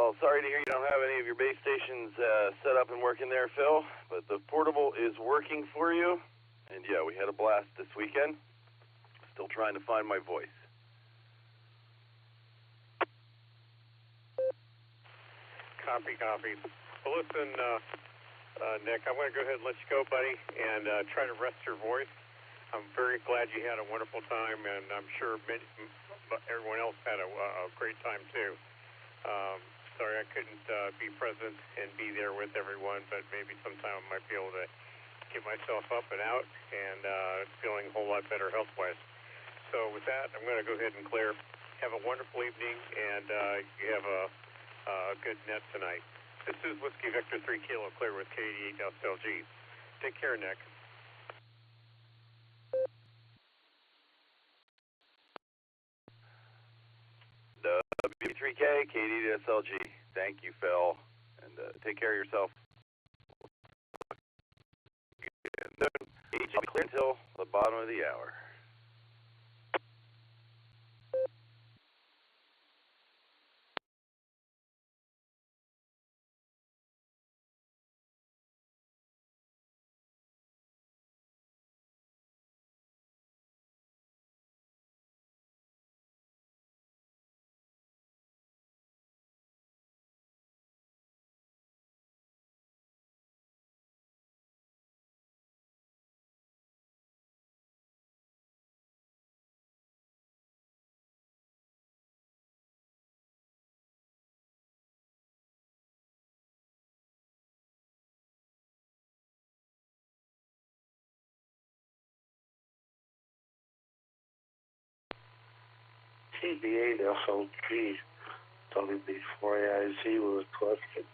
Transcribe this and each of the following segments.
Well, sorry to hear you don't have any of your base stations set up and working there, Phil, but the portable is working for you. And yeah, we had a blast this weekend. Still trying to find my voice. Copy. Well, listen, Nick, I'm going to go ahead and let you go, buddy, and try to rest your voice. I'm very glad you had a wonderful time, and I'm sure everyone else had a great time, too. Sorry I couldn't be present and be there with everyone, but maybe sometime I might be able to get myself up and out and feeling a whole lot better health-wise. So with that, I'm going to go ahead and clear. Have a wonderful evening, and you have a good net tonight. This is Whiskey Victor 3 Kilo clear with K88SLG. Take care, Nick. W3K, K88SLG. Thank you, Phil. And take care of yourself. I'll be clear until the bottom of the hour. K88SLG, WB4AIZ was requested.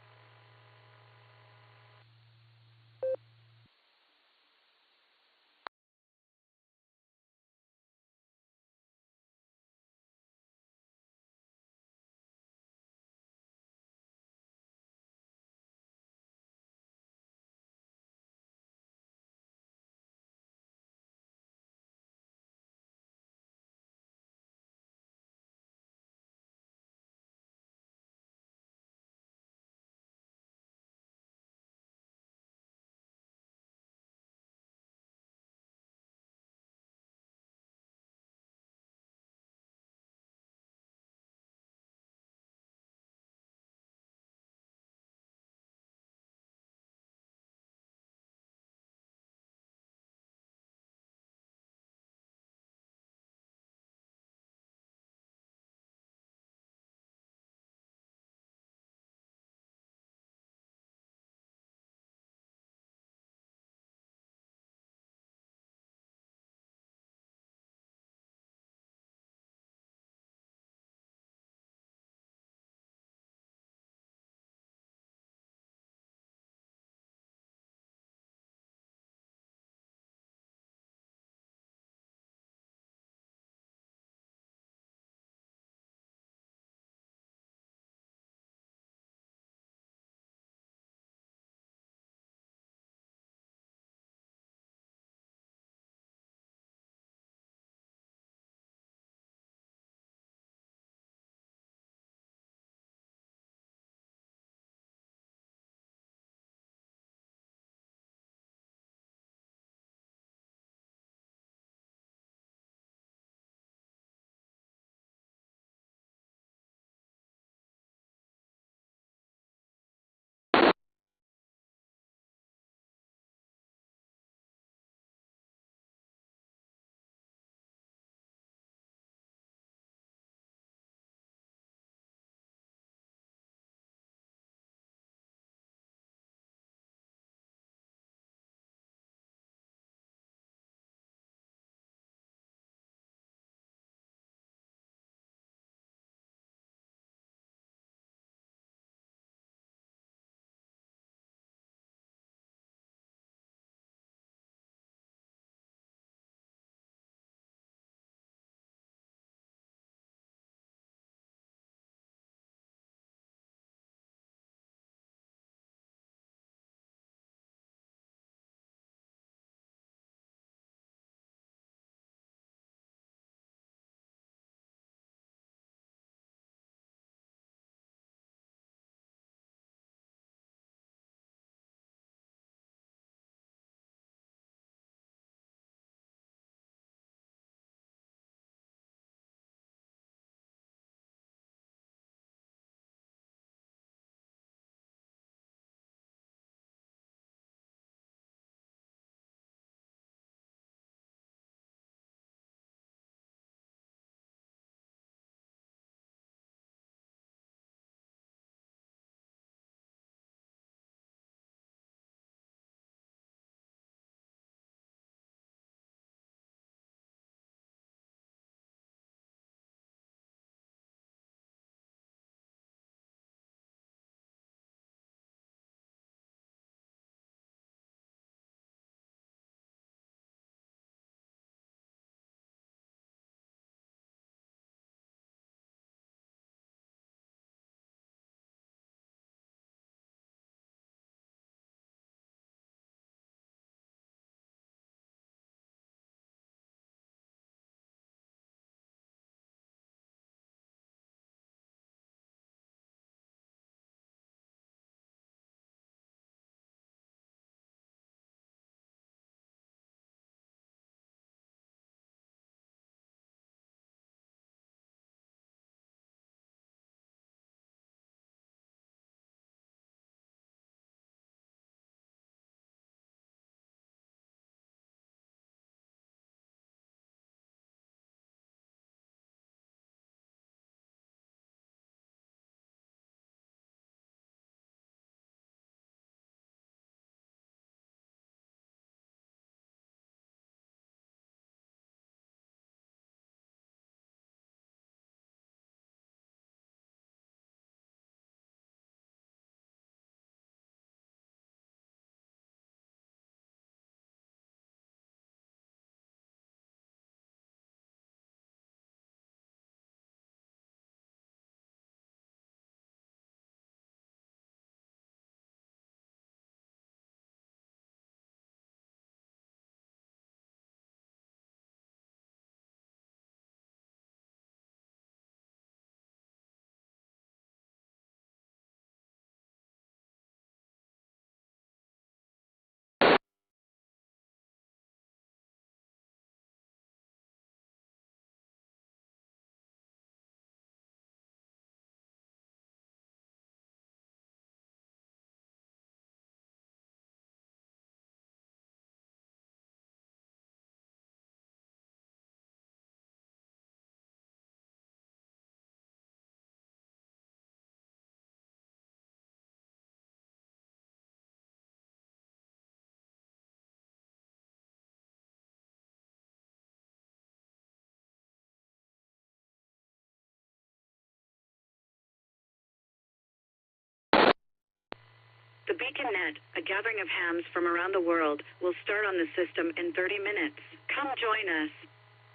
The BeaconNet, a gathering of hams from around the world, will start on the system in 30 minutes. Come join us.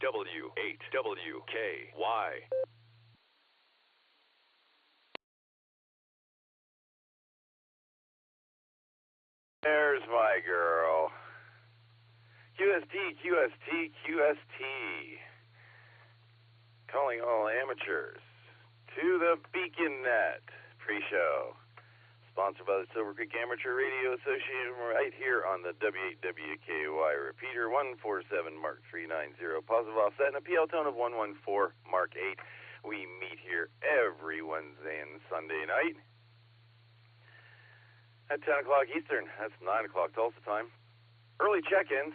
W8WKY. There's my girl. QST, QST, QST. Calling all amateurs to the BeaconNet pre-show. Sponsored by the Silvercreek Amateur Radio Association right here on the W8WKY repeater 147 Mark 390. Positive offset and a PL tone of 114 Mark 8. We meet here every Wednesday and Sunday night at 10 o'clock Eastern. That's 9 o'clock Tulsa time. Early check-ins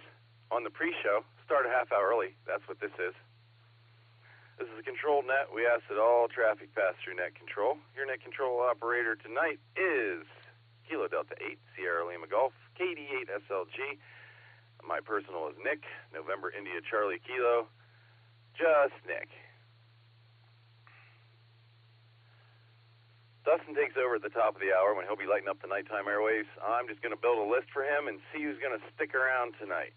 on the pre-show. Start a half hour early. That's what this is. This is a controlled net. We ask that all traffic pass through net control. Your net control operator tonight is Kilo Delta 8, Sierra Lima Golf, KD8 SLG. My personal is Nick, November India Charlie Kilo, just Nick. Dustin takes over at the top of the hour when he'll be lighting up the nighttime airwaves. I'm just going to build a list for him and see who's going to stick around tonight.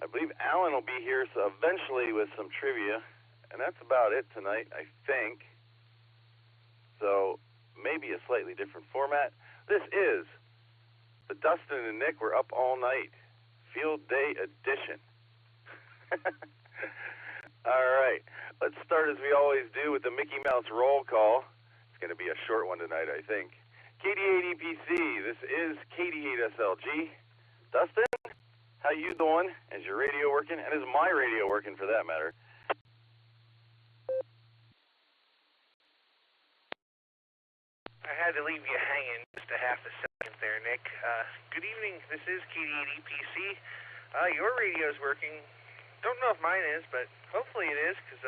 I believe Alan will be here so eventually with some trivia, and that's about it tonight, I think. So maybe a slightly different format. This is the Dustin and Nick Were Up All Night Field Day Edition. All right, let's start as we always do with the Mickey Mouse roll call. It's going to be a short one tonight, I think. KD8 EPC, this is KD8 SLG. Dustin? How you doing? Is your radio working? And is my radio working for that matter? I had to leave you hanging just a half a second there, Nick. Good evening. This is KD8 EPC. Your radio's working. Don't know if mine is, but hopefully it is, because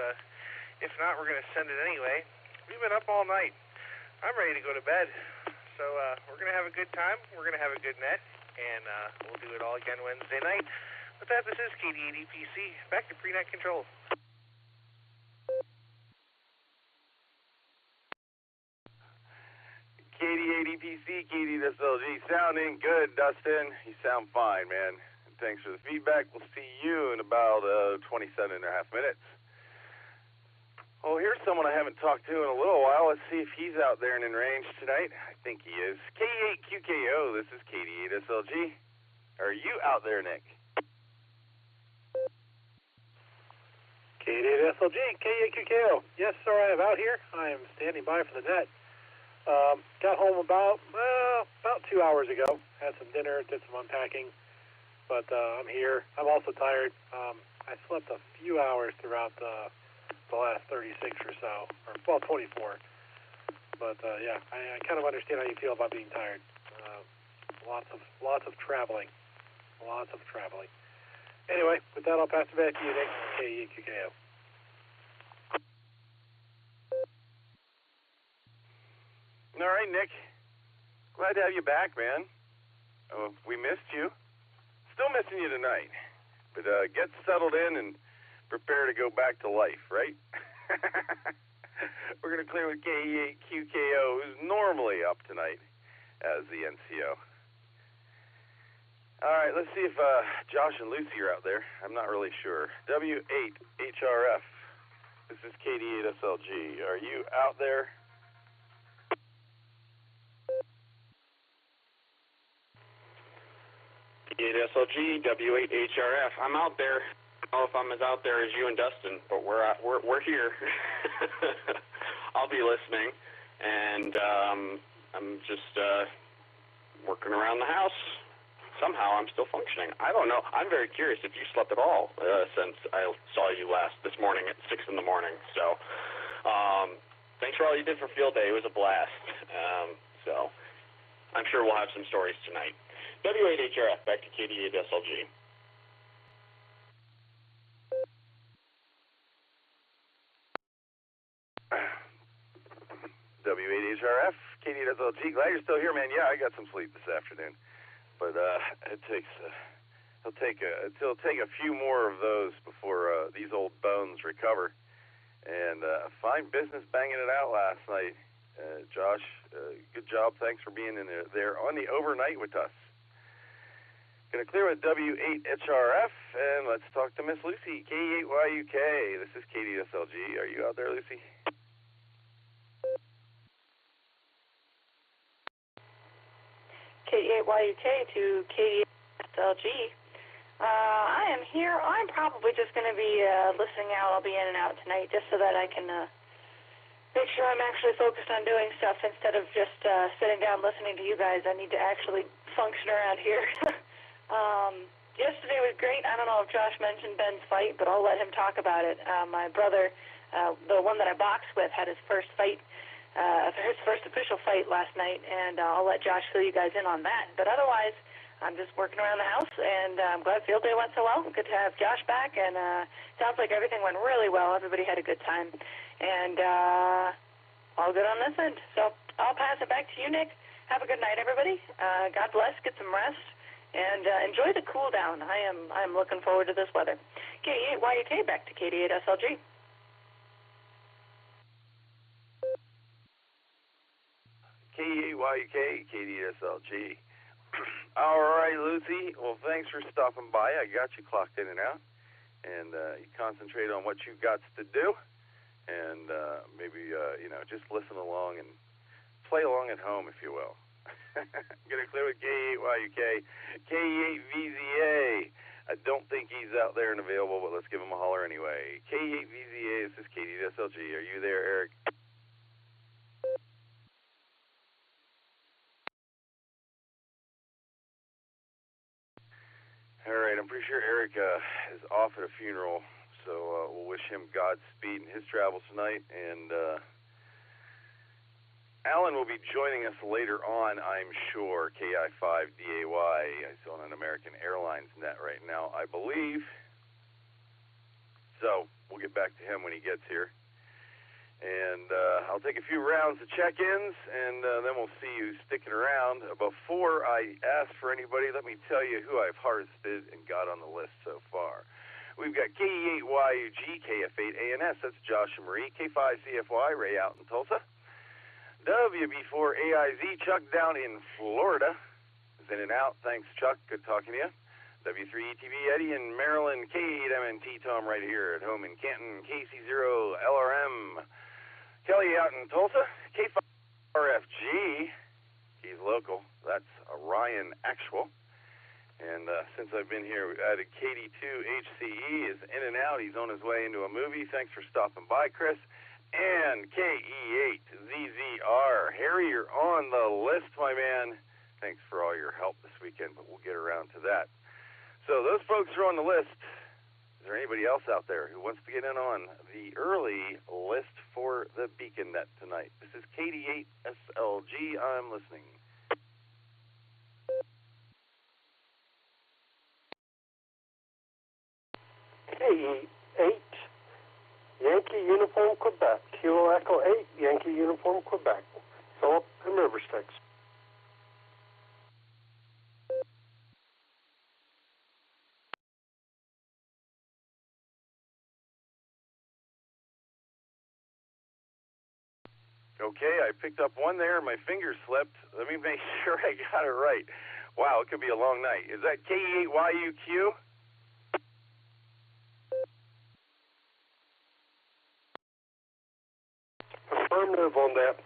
if not, we're going to send it anyway. We've been up all night. I'm ready to go to bed. So we're going to have a good time. We're going to have a good net. And we'll do it all again Wednesday night. With that, this is KD8 EPC. Back to pre-net control. KD8 EPC, KD8 SLG, sounding good, Dustin. You sound fine, man. And thanks for the feedback. We'll see you in about 27 and a half minutes. Oh, here's someone I haven't talked to in a little while. Let's see if he's out there and in range tonight. I think he is. K8QKO, this is KD8 SLG. Are you out there, Nick? KD8 SLG, K8QKO. Yes, sir, I am out here. I am standing by for the net. Got home about 2 hours ago. Had some dinner, did some unpacking. But I'm here. I'm also tired. I slept a few hours throughout the last 36 or so, or 24. But yeah, I kind of understand how you feel about being tired. Lots of traveling, Anyway, with that, I'll pass it back to you, Nick. KD8QKO. All right, Nick. Glad to have you back, man. Oh, we missed you. Still missing you tonight. But get settled in and prepare to go back to life, right? We're going to clear with K8QKO, who's normally up tonight as the NCO. All right, let's see if Josh and Lucy are out there. I'm not really sure. W8HRF, this is KD8 SLG. Are you out there? KD8 SLG, W8HRF. I'm out there. I don't know if I'm as out there as you and Dustin, but we're here. I'll be listening, and I'm just working around the house. Somehow I'm still functioning. I don't know. I'm very curious if you slept at all since I saw you last this morning at 6 in the morning. So thanks for all you did for Field Day. It was a blast. So I'm sure we'll have some stories tonight. W8HRF, back to KD8 SLG. W8HRF, KD8 SLG. Glad you're still here, man. Yeah, I got some sleep this afternoon. But it'll take a few more of those before these old bones recover. And fine business banging it out last night Josh, good job. Thanks for being in there on the overnight with us. Going to clear with W8HRF, and let's talk to Miss Lucy, K8YUK. This is KDSLG. Are you out there, Lucy? K8YUK to KDSLG. I am here. I'm probably just going to be listening out. I'll be in and out tonight just so that I can make sure I'm actually focused on doing stuff instead of just sitting down listening to you guys. I need to actually function around here. Yesterday was great. I don't know if Josh mentioned Ben's fight, but I'll let him talk about it. My brother, the one that I boxed with, had his first fight, his first official fight last night, and I'll let Josh fill you guys in on that. But otherwise, I'm just working around the house, and I'm glad field day went so well. Good to have Josh back, and sounds like everything went really well. Everybody had a good time, and all good on this end. So I'll pass it back to you, Nick. Have a good night, everybody. God bless. Get some rest. And enjoy the cool down. I'm looking forward to this weather. K8YUK back to KD8SLG. K8YUK, KD8SLG. All right, Lucy. Well, thanks for stopping by. I got you clocked in and out. And you concentrate on what you've got to do. And maybe, just listen along and play along at home, if you will. Going to clear with K8YUK. K8VZA. I don't think he's out there and available, but let's give him a holler anyway. K8VZA, this is KDSLG. Are you there, Eric? All right, I'm pretty sure Eric is off at a funeral, so we'll wish him Godspeed in his travels tonight, and Alan will be joining us later on, I'm sure, KI5DAY. He's on an American Airlines net right now, I believe. So we'll get back to him when he gets here. And I'll take a few rounds of check-ins, and then we'll see you sticking around. Before I ask for anybody, let me tell you who I've harvested and got on the list so far. We've got K8YUG, KF8ANS, that's Josh and Marie, K5CFY, Ray out in Tulsa. WB4AIZ, Chuck down in Florida. Is in and out. Thanks, Chuck. Good talking to you. W3ETV, Eddie in Maryland. K8MNT, Tom right here at home in Canton. KC0LRM, Kelly out in Tulsa. K5RFG, he's local. That's Ryan Actual. And since I've been here, we've added KD2HCE is in and out. He's on his way into a movie. Thanks for stopping by, Chris. And KE8ZZR. Harry, you're on the list, my man. Thanks for all your help this weekend, but we'll get around to that. So those folks are on the list. Is there anybody else out there who wants to get in on the early list for the Beacon Net tonight? This is KD8SLG. I'm listening. K8 Yankee Uniform Quebec, Kilo Echo 8, Yankee Uniform Quebec, Philip and River Styx. Okay, I picked up one there. My finger slipped. Let me make sure I got it right. Wow, it could be a long night. Is that K8YUQ? Affirmative on that.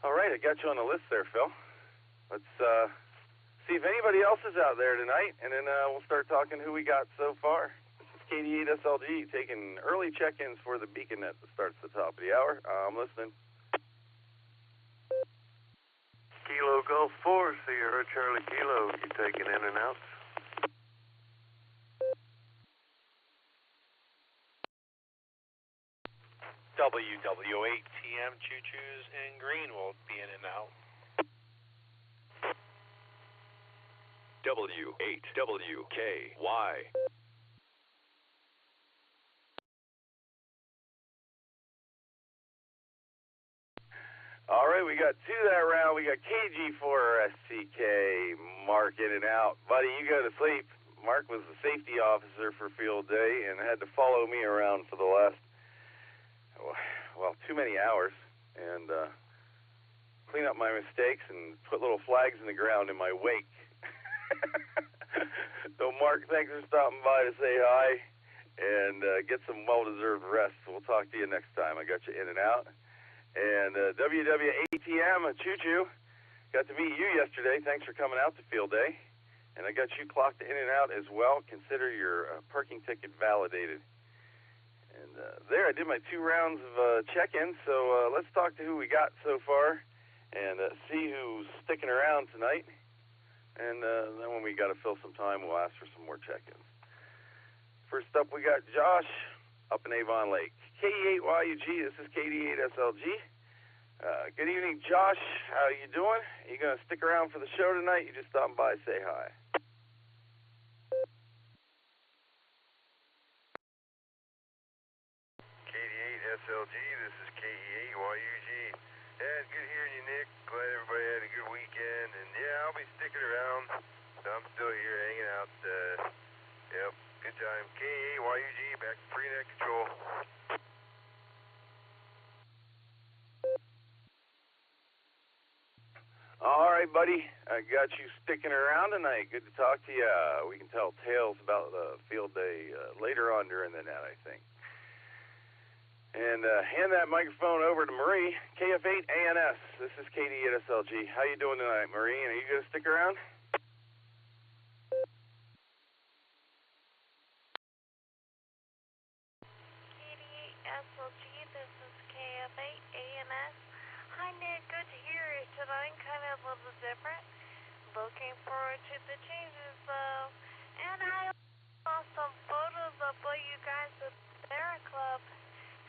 All right, I got you on the list there, Phil. Let's see if anybody else is out there tonight, and then we'll start talking who we got so far. This is KD8SLG taking early check-ins for the Beacon Net that starts at the top of the hour. I'm listening. Kilo Golf 4, Sierra Charlie Kilo, you taking in and out? WW8TM Choo-Choos in green will be in and out. W8WKY. All right, we got two that round. We got KG4STK, Mark in and out. Buddy, you go to sleep. Mark was the safety officer for field day and had to follow me around for the last, well, too many hours, and clean up my mistakes and put little flags in the ground in my wake. So, Mark, thanks for stopping by to say hi and get some well-deserved rest. We'll talk to you next time. I got you in and out. And WWATM, Choo-Choo, got to meet you yesterday. Thanks for coming out to field day. And I got you clocked in and out as well. Consider your parking ticket validated. And there, I did my 2 rounds of check-ins. So let's talk to who we got so far and see who's sticking around tonight. And then when we got to fill some time, we'll ask for some more check-ins. First up, we got Josh up in Avon Lake. KE8YUG, this is KD8SLG. Good evening, Josh. How you doing? Are you going to stick around for the show tonight? You just stopping by, say hi. KD8SLG, this is KE8YUG. Yeah, it's good hearing you, Nick. Glad everybody had a good weekend. And yeah, I'll be sticking around. So I'm still here hanging out. Yep, good time. KE8YUG, back to pre-net control. All right, buddy. I got you sticking around tonight. Good to talk to you. We can tell tales about the field day later on during the net, I think. And hand that microphone over to Marie, KF8ANS. This is KD8SLG. How you doing tonight, Marie? And are you going to stick around? KD8SLG, this is KF8ANS. Hi, Nick. Good to hear you tonight. Kind of a little different. Looking forward to the changes, though. And I saw some photos of what you guys at the Sarah Club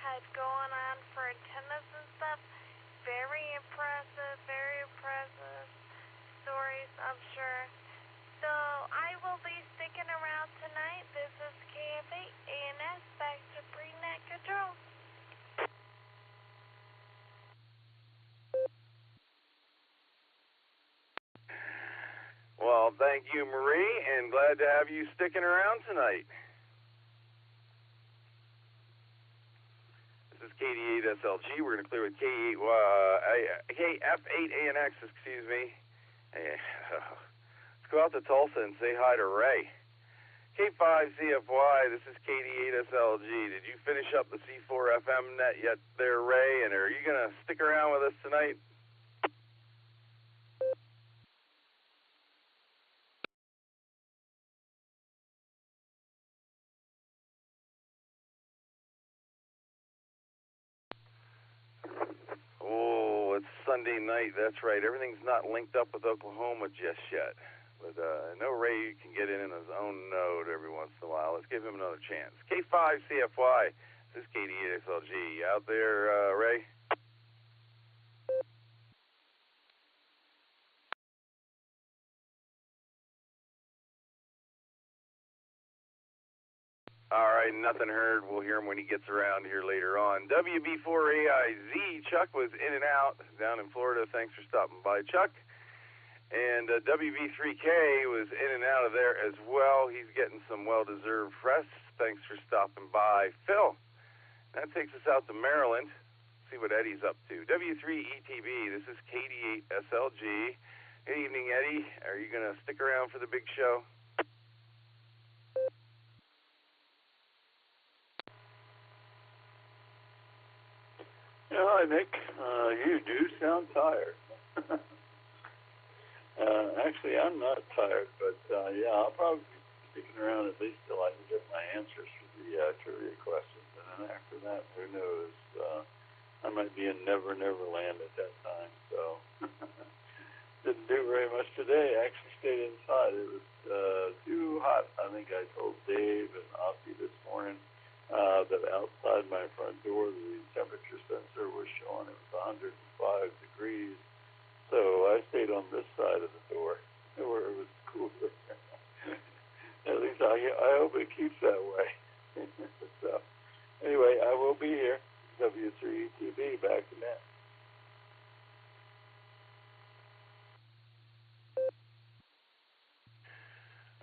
had going on for antennas and stuff. Very impressive stories, I'm sure. So I will be sticking around tonight. This is KF8ANS, back to pre-net control. Well, thank you, Marie, and glad to have you sticking around tonight. This is KD8SLG. We're going to clear with KF8ANX, excuse me. Let's go out to Tulsa and say hi to Ray. K5CFY, this is KD8SLG. Did you finish up the C4FM net yet there, Ray? And are you going to stick around with us tonight? Oh, it's Sunday night. That's right. Everything's not linked up with Oklahoma just yet. But I know Ray can get in his own node every once in a while. Let's give him another chance. K5CFY. This is KD8SLG. You out there, Ray? All right, nothing heard. We'll hear him when he gets around here later on. WB4AIZ, Chuck was in and out down in Florida. Thanks for stopping by, Chuck. And WB3K was in and out of there as well. He's getting some well-deserved rest. Thanks for stopping by. Phil, that takes us out to Maryland. See what Eddie's up to. W3ETB, this is KD8SLG. Good evening, Eddie. Are you going to stick around for the big show? Yeah, hi, Nick. You do sound tired. Actually, I'm not tired, but yeah, I'll probably be sticking around at least till I can get my answers for the trivia questions. And then after that, who knows? I might be in Never Never Land at that time. So didn't do very much today. I actually stayed inside. It was too hot. I think I told Dave and Ossie this morning that outside my front door, the temperature sensor was showing it was 105 degrees. So I stayed on this side of the door where it was cooler. At least I hope it keeps that way. So anyway, I will be here. W3ETB, back to net.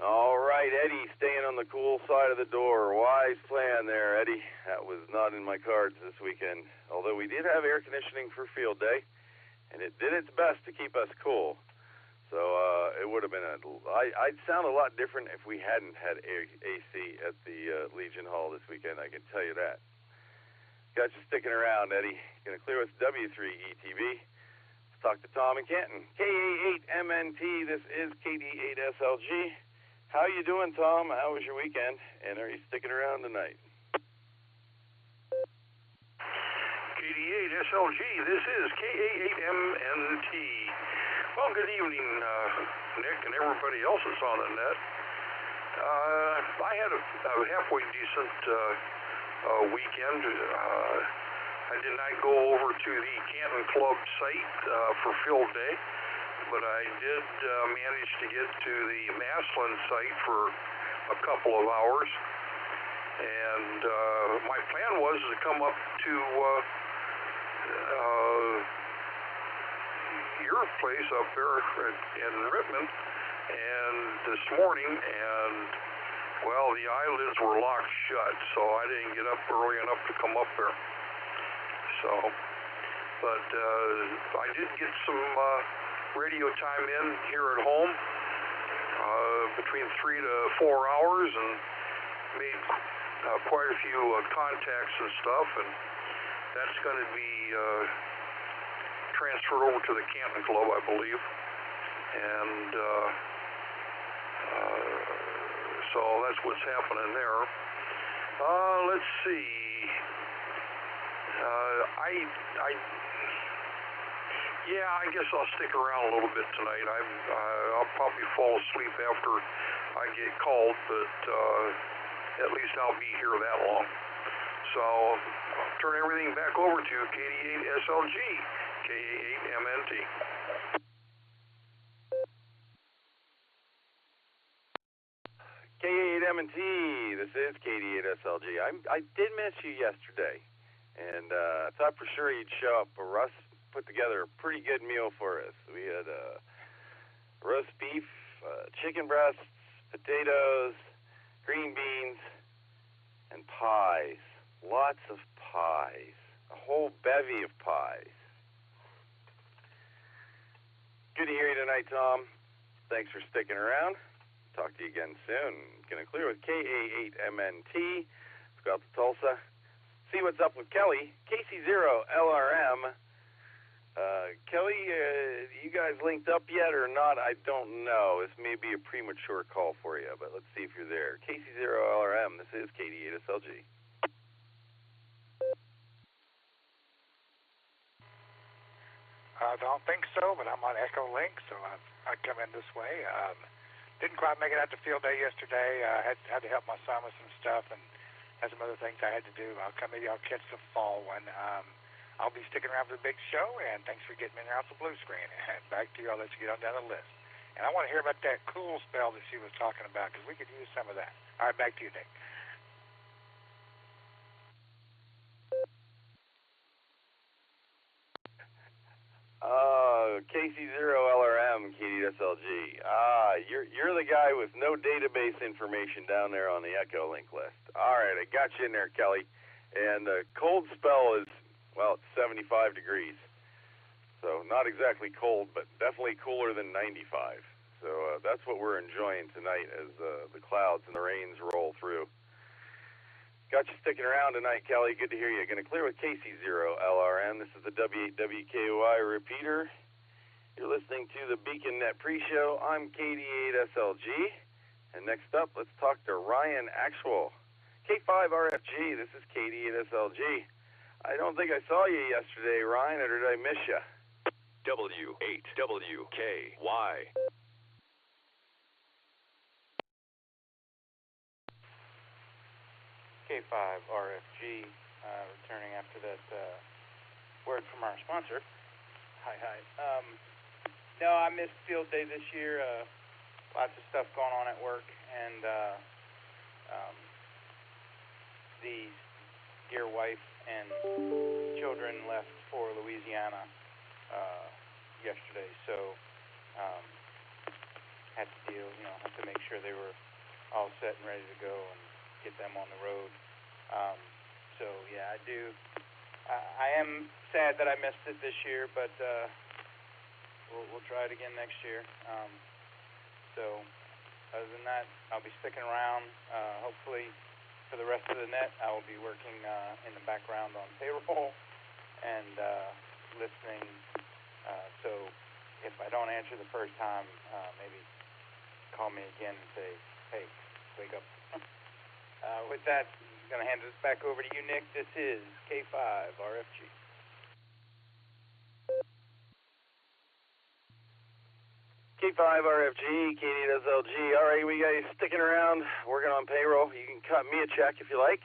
All right. right, Eddie staying on the cool side of the door. Wise plan there, Eddie. That was not in my cards this weekend. Although we did have air conditioning for field day, and it did its best to keep us cool. So it would have been I'd sound a lot different if we hadn't had AC at the Legion Hall this weekend, I can tell you that. Got you sticking around, Eddie. Going to clear with W3ETV. Let's talk to Tom in Canton. KA8MNT, this is KD8SLG. How you doing, Tom? How was your weekend? And are you sticking around tonight? KD8SLG, this is KA8MNT. Well, good evening, Nick, and everybody else that's on the net. I had a halfway decent weekend. I did not go over to the Canton Club site for field day, but I did manage to get to the Maslin site for a couple of hours. And my plan was to come up to your place up there in Rittman and this morning, and well, the eyelids were locked shut, so I didn't get up early enough to come up there. So, but I did get some radio time in here at home, between 3 to 4 hours, and made quite a few contacts and stuff, and that's going to be transferred over to the Canton Club, I believe. And so that's what's happening there. Let's see. I guess I'll stick around a little bit tonight. I'll probably fall asleep after I get called, but at least I'll be here that long. So I'll turn everything back over to KD8SLG, KA8MNT. KA8MNT, this is KD8SLG. I did miss you yesterday, and I thought for sure you'd show up. Russ put together a pretty good meal for us. We had roast beef, chicken breasts, potatoes, green beans, and pies. Lots of pies. A whole bevy of pies. Good to hear you tonight, Tom. Thanks for sticking around. Talk to you again soon. Gonna clear with KA8MNT. Let's go out to Tulsa. See what's up with Kelly. KC0LRM. Kelly, you guys linked up yet or not? I don't know. This may be a premature call for you, but let's see if you're there. KC0LRM, this is KD8SLG. I don't think so, but I'm on Echolink, so I come in this way. Didn't quite make it out to field day yesterday. Had to help my son with some stuff and had some other things I had to do. Maybe I'll catch the fall one. I'll be sticking around for the big show, and thanks for getting me around the blue screen. And back to you. I'll let you get on down the list. And I want to hear about that cool spell that she was talking about, because we could use some of that. All right, back to you, Nick. KC0LRM, KDSLG. You're the guy with no database information down there on the Echolink list. All right, I got you in there, Kelly. And the cold spell is, well, it's 75 degrees. So not exactly cold, but definitely cooler than 95. So that's what we're enjoying tonight as the clouds and the rains roll through. Got you sticking around tonight, Kelly. Good to hear you. Going to clear with KC0LRM. This is the W8WKY repeater. You're listening to the Beacon Net pre-show. I'm KD8SLG. And next up, let's talk to Ryan Actual. K5RFG, this is KD8SLG. I don't think I saw you yesterday, Ryan, or did I miss you? W8WKY. K5RFG, returning after that word from our sponsor. Hi. No, I missed field day this year. Lots of stuff going on at work, and the dear wife and children left for Louisiana yesterday, so had to make sure they were all set and ready to go and get them on the road. So yeah, I am sad that I missed it this year, but we'll try it again next year. So other than that, I'll be sticking around. Hopefully for the rest of the net, I will be working in the background on payroll and listening. So if I don't answer the first time, maybe call me again and say, hey, wake up. With that, I'm going to hand this back over to you, Nick. This is K5 RFG. K5 RFG, K8SLG. All right, we got you sticking around, working on payroll. You can cut me a check if you like.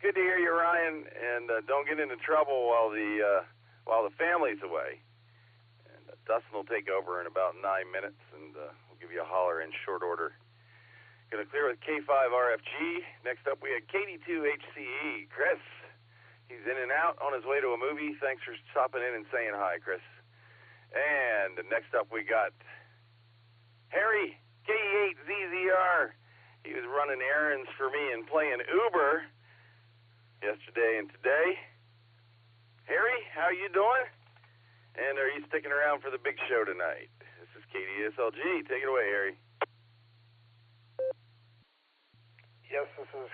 Good to hear you, Ryan. And don't get into trouble while the family's away. And Dustin will take over in about 9 minutes, and we'll give you a holler in short order. Going to clear with K5 RFG. Next up, we had KD2HCE. Chris, he's in and out on his way to a movie. Thanks for stopping in and saying hi, Chris. And next up, we got Harry, K8ZZR. He was running errands for me and playing Uber yesterday and today. Harry, how you doing? And are you sticking around for the big show tonight? This is KDSLG. Take it away, Harry. Yes, this is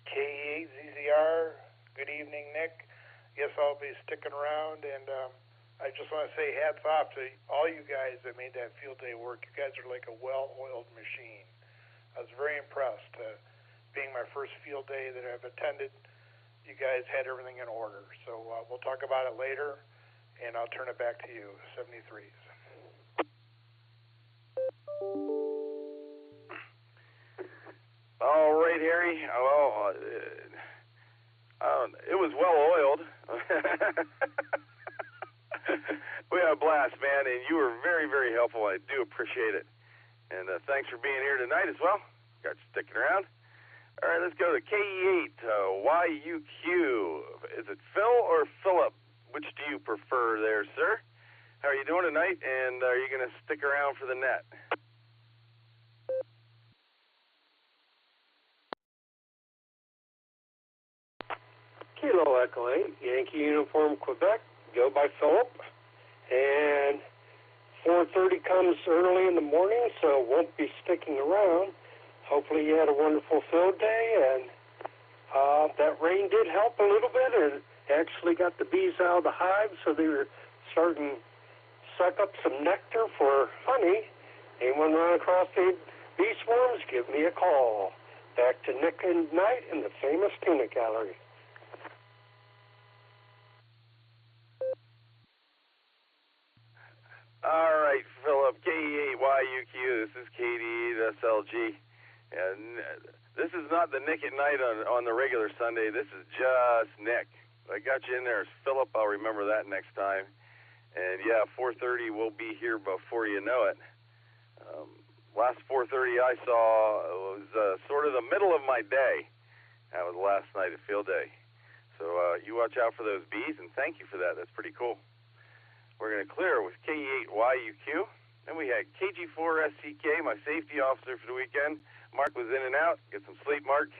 K8ZZR. Good evening, Nick. Yes, I'll be sticking around, and I just want to say hats off to all you guys that made that field day work. You guys are like a well-oiled machine. I was very impressed. Being my first field day that I've attended, you guys had everything in order. So we'll talk about it later, and I'll turn it back to you, 73s. All right, Harry. Well, it was well-oiled. We had a blast, man, and you were very, very helpful. I do appreciate it. And thanks for being here tonight as well. Got you sticking around. All right, let's go to KE8 YUQ. Is it Phil or Philip? Which do you prefer there, sir? How are you doing tonight, and are you going to stick around for the net? Kilo Echo 8, Yankee Uniform Quebec, go by Philip. And 4:30 comes early in the morning, so won't be sticking around. Hopefully you had a wonderful field day, and that rain did help a little bit, and actually got the bees out of the hive, so they were starting to suck up some nectar for honey. Anyone run across the bee swarms, give me a call. Back to Nick and Knight in the famous peanut gallery. All right, Philip, KE8YUQ, this is KD8SLG. And this is not the Nick at Night on the regular Sunday. This is just Nick. I got you in there as Philip. I'll remember that next time. And yeah, 4:30 will be here before you know it. Last 4:30 I saw was sort of the middle of my day. That was last night at field day. So you watch out for those bees, and thank you for that. That's pretty cool. We're going to clear with KE8YUQ. Then we had KG4SCK, my safety officer for the weekend. Mark was in and out. Get some sleep, Mark.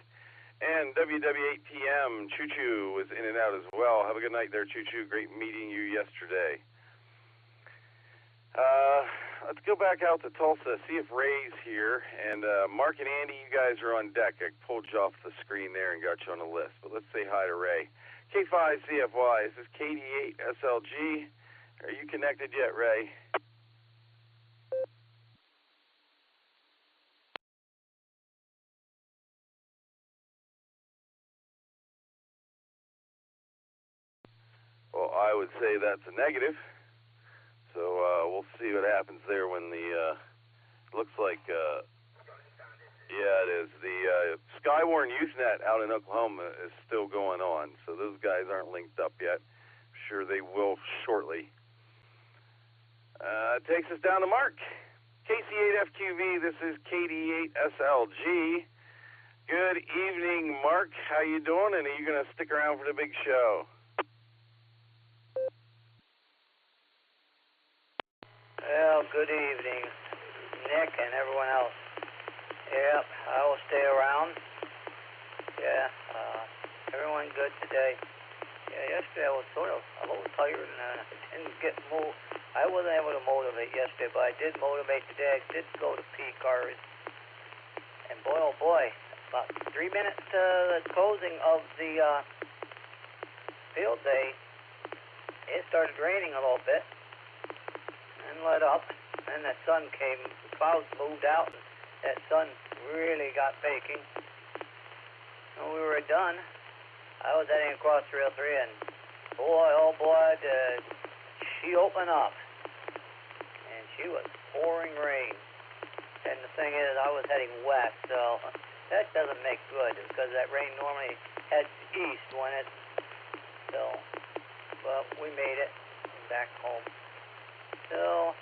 And WW8PM, Choo Choo was in and out as well. Have a good night there, Choo Choo. Great meeting you yesterday. Let's go back out to Tulsa, see if Ray's here. And Mark and Andy, you guys are on deck. I pulled you off the screen there and got you on the list. But let's say hi to Ray. K5CFY, this is KD8SLG. Are you connected yet, Ray? Well, I would say that's a negative. So we'll see what happens there when the, looks like, yeah, it is. The Skywarn Usenet out in Oklahoma is still going on. So those guys aren't linked up yet. I'm sure they will shortly. Takes us down to Mark. KC8FQV, this is KD8SLG. Good evening, Mark. How you doing? And are you going to stick around for the big show? Well, good evening, Nick and everyone else. Yep, I will stay around. Yeah, everyone good today. Yeah, yesterday I was sort of a little tired and didn't get I wasn't able to motivate yesterday, but I did motivate today. I did go to P cars. And boy, oh boy, about 3 minutes to the closing of the field day, it started raining a little bit and let up. And the sun came, the clouds moved out, and that sun really got baking. When we were done, I was heading across 303, and boy, oh boy, did she open up. And she was pouring rain. And the thing is, I was heading west, so that doesn't make good, because that rain normally heads east when it's so. But we made it back home. So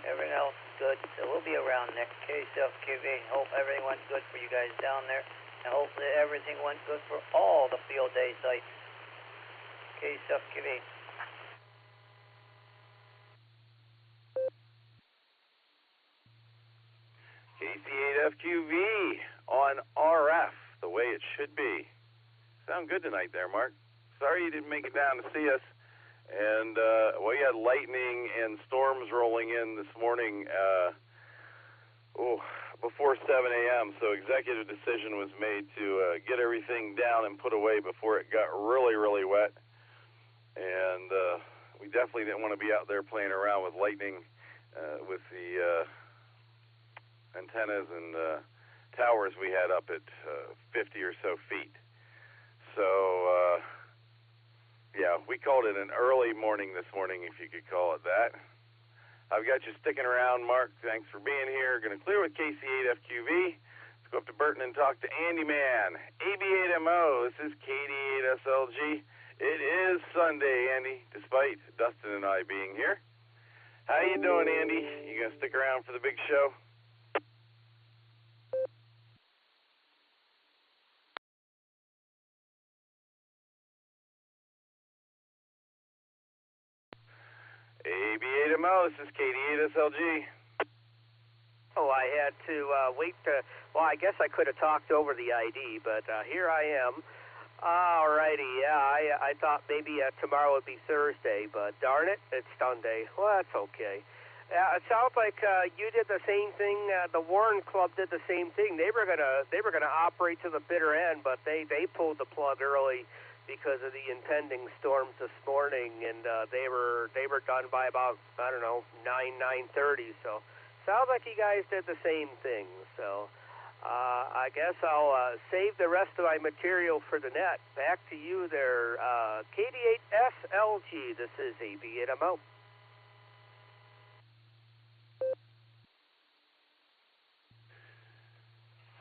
everything else is good. So we'll be around next KSFQV. Hope everything went good for you guys down there, and hopefully everything went good for all the field day sites. KSFQV. KC8FQV on RF, the way it should be. Sound good tonight there, Mark. Sorry you didn't make it down to see us. And, we had lightning and storms rolling in this morning before 7 a.m., so executive decision was made to get everything down and put away before it got really, really wet. And we definitely didn't want to be out there playing around with lightning with the antennas and towers we had up at 50 or so feet. So, yeah, we called it an early morning this morning, if you could call it that. I've got you sticking around, Mark. Thanks for being here. Going to clear with KC8FQV. Let's go up to Burton and talk to Andy Man. AB8MO, this is KD8SLG. It is Sunday, Andy, despite Dustin and I being here. How you doing, Andy? You going to stick around for the big show? AB8MO, this is KD8SLG. Oh, I had to wait to, well, I guess I could have talked over the ID, but here I am. Alrighty, yeah, I thought maybe tomorrow would be Thursday, but darn it, it's Sunday. Well, that's okay. It sounds like you did the same thing. The Warren Club did the same thing. They were gonna operate to the bitter end, but they pulled the plug early because of the impending storms this morning, and they were done by about, I don't know, 9:30. So sounds like you guys did the same thing. So I guess I'll save the rest of my material for the net. Back to you there, KD8SLG. This is AB8MO.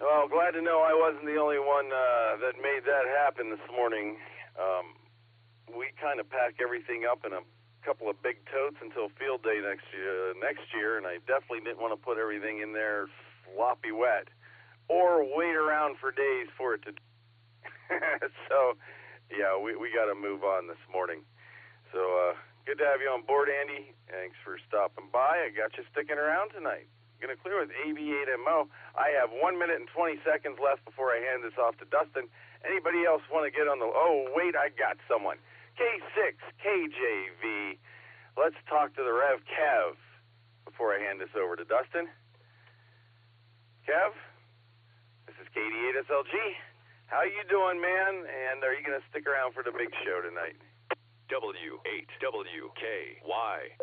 Well, glad to know I wasn't the only one that made that happen this morning. We kind of pack everything up in a couple of big totes until field day next year, and I definitely didn't want to put everything in there sloppy wet or wait around for days for it to so yeah, we got to move on this morning. So good to have you on board, Andy. Thanks for stopping by. I got you sticking around tonight. Going to clear with AB8MO. I have 1 minute and 20 seconds left before I hand this off to Dustin. Anybody else want to get on the... Oh, wait, I got someone. K6, KJV. Let's talk to the Rev Kev before I hand this over to Dustin. Kev, this is KD8SLG. How you doing, man? And are you going to stick around for the big show tonight? W8WKY.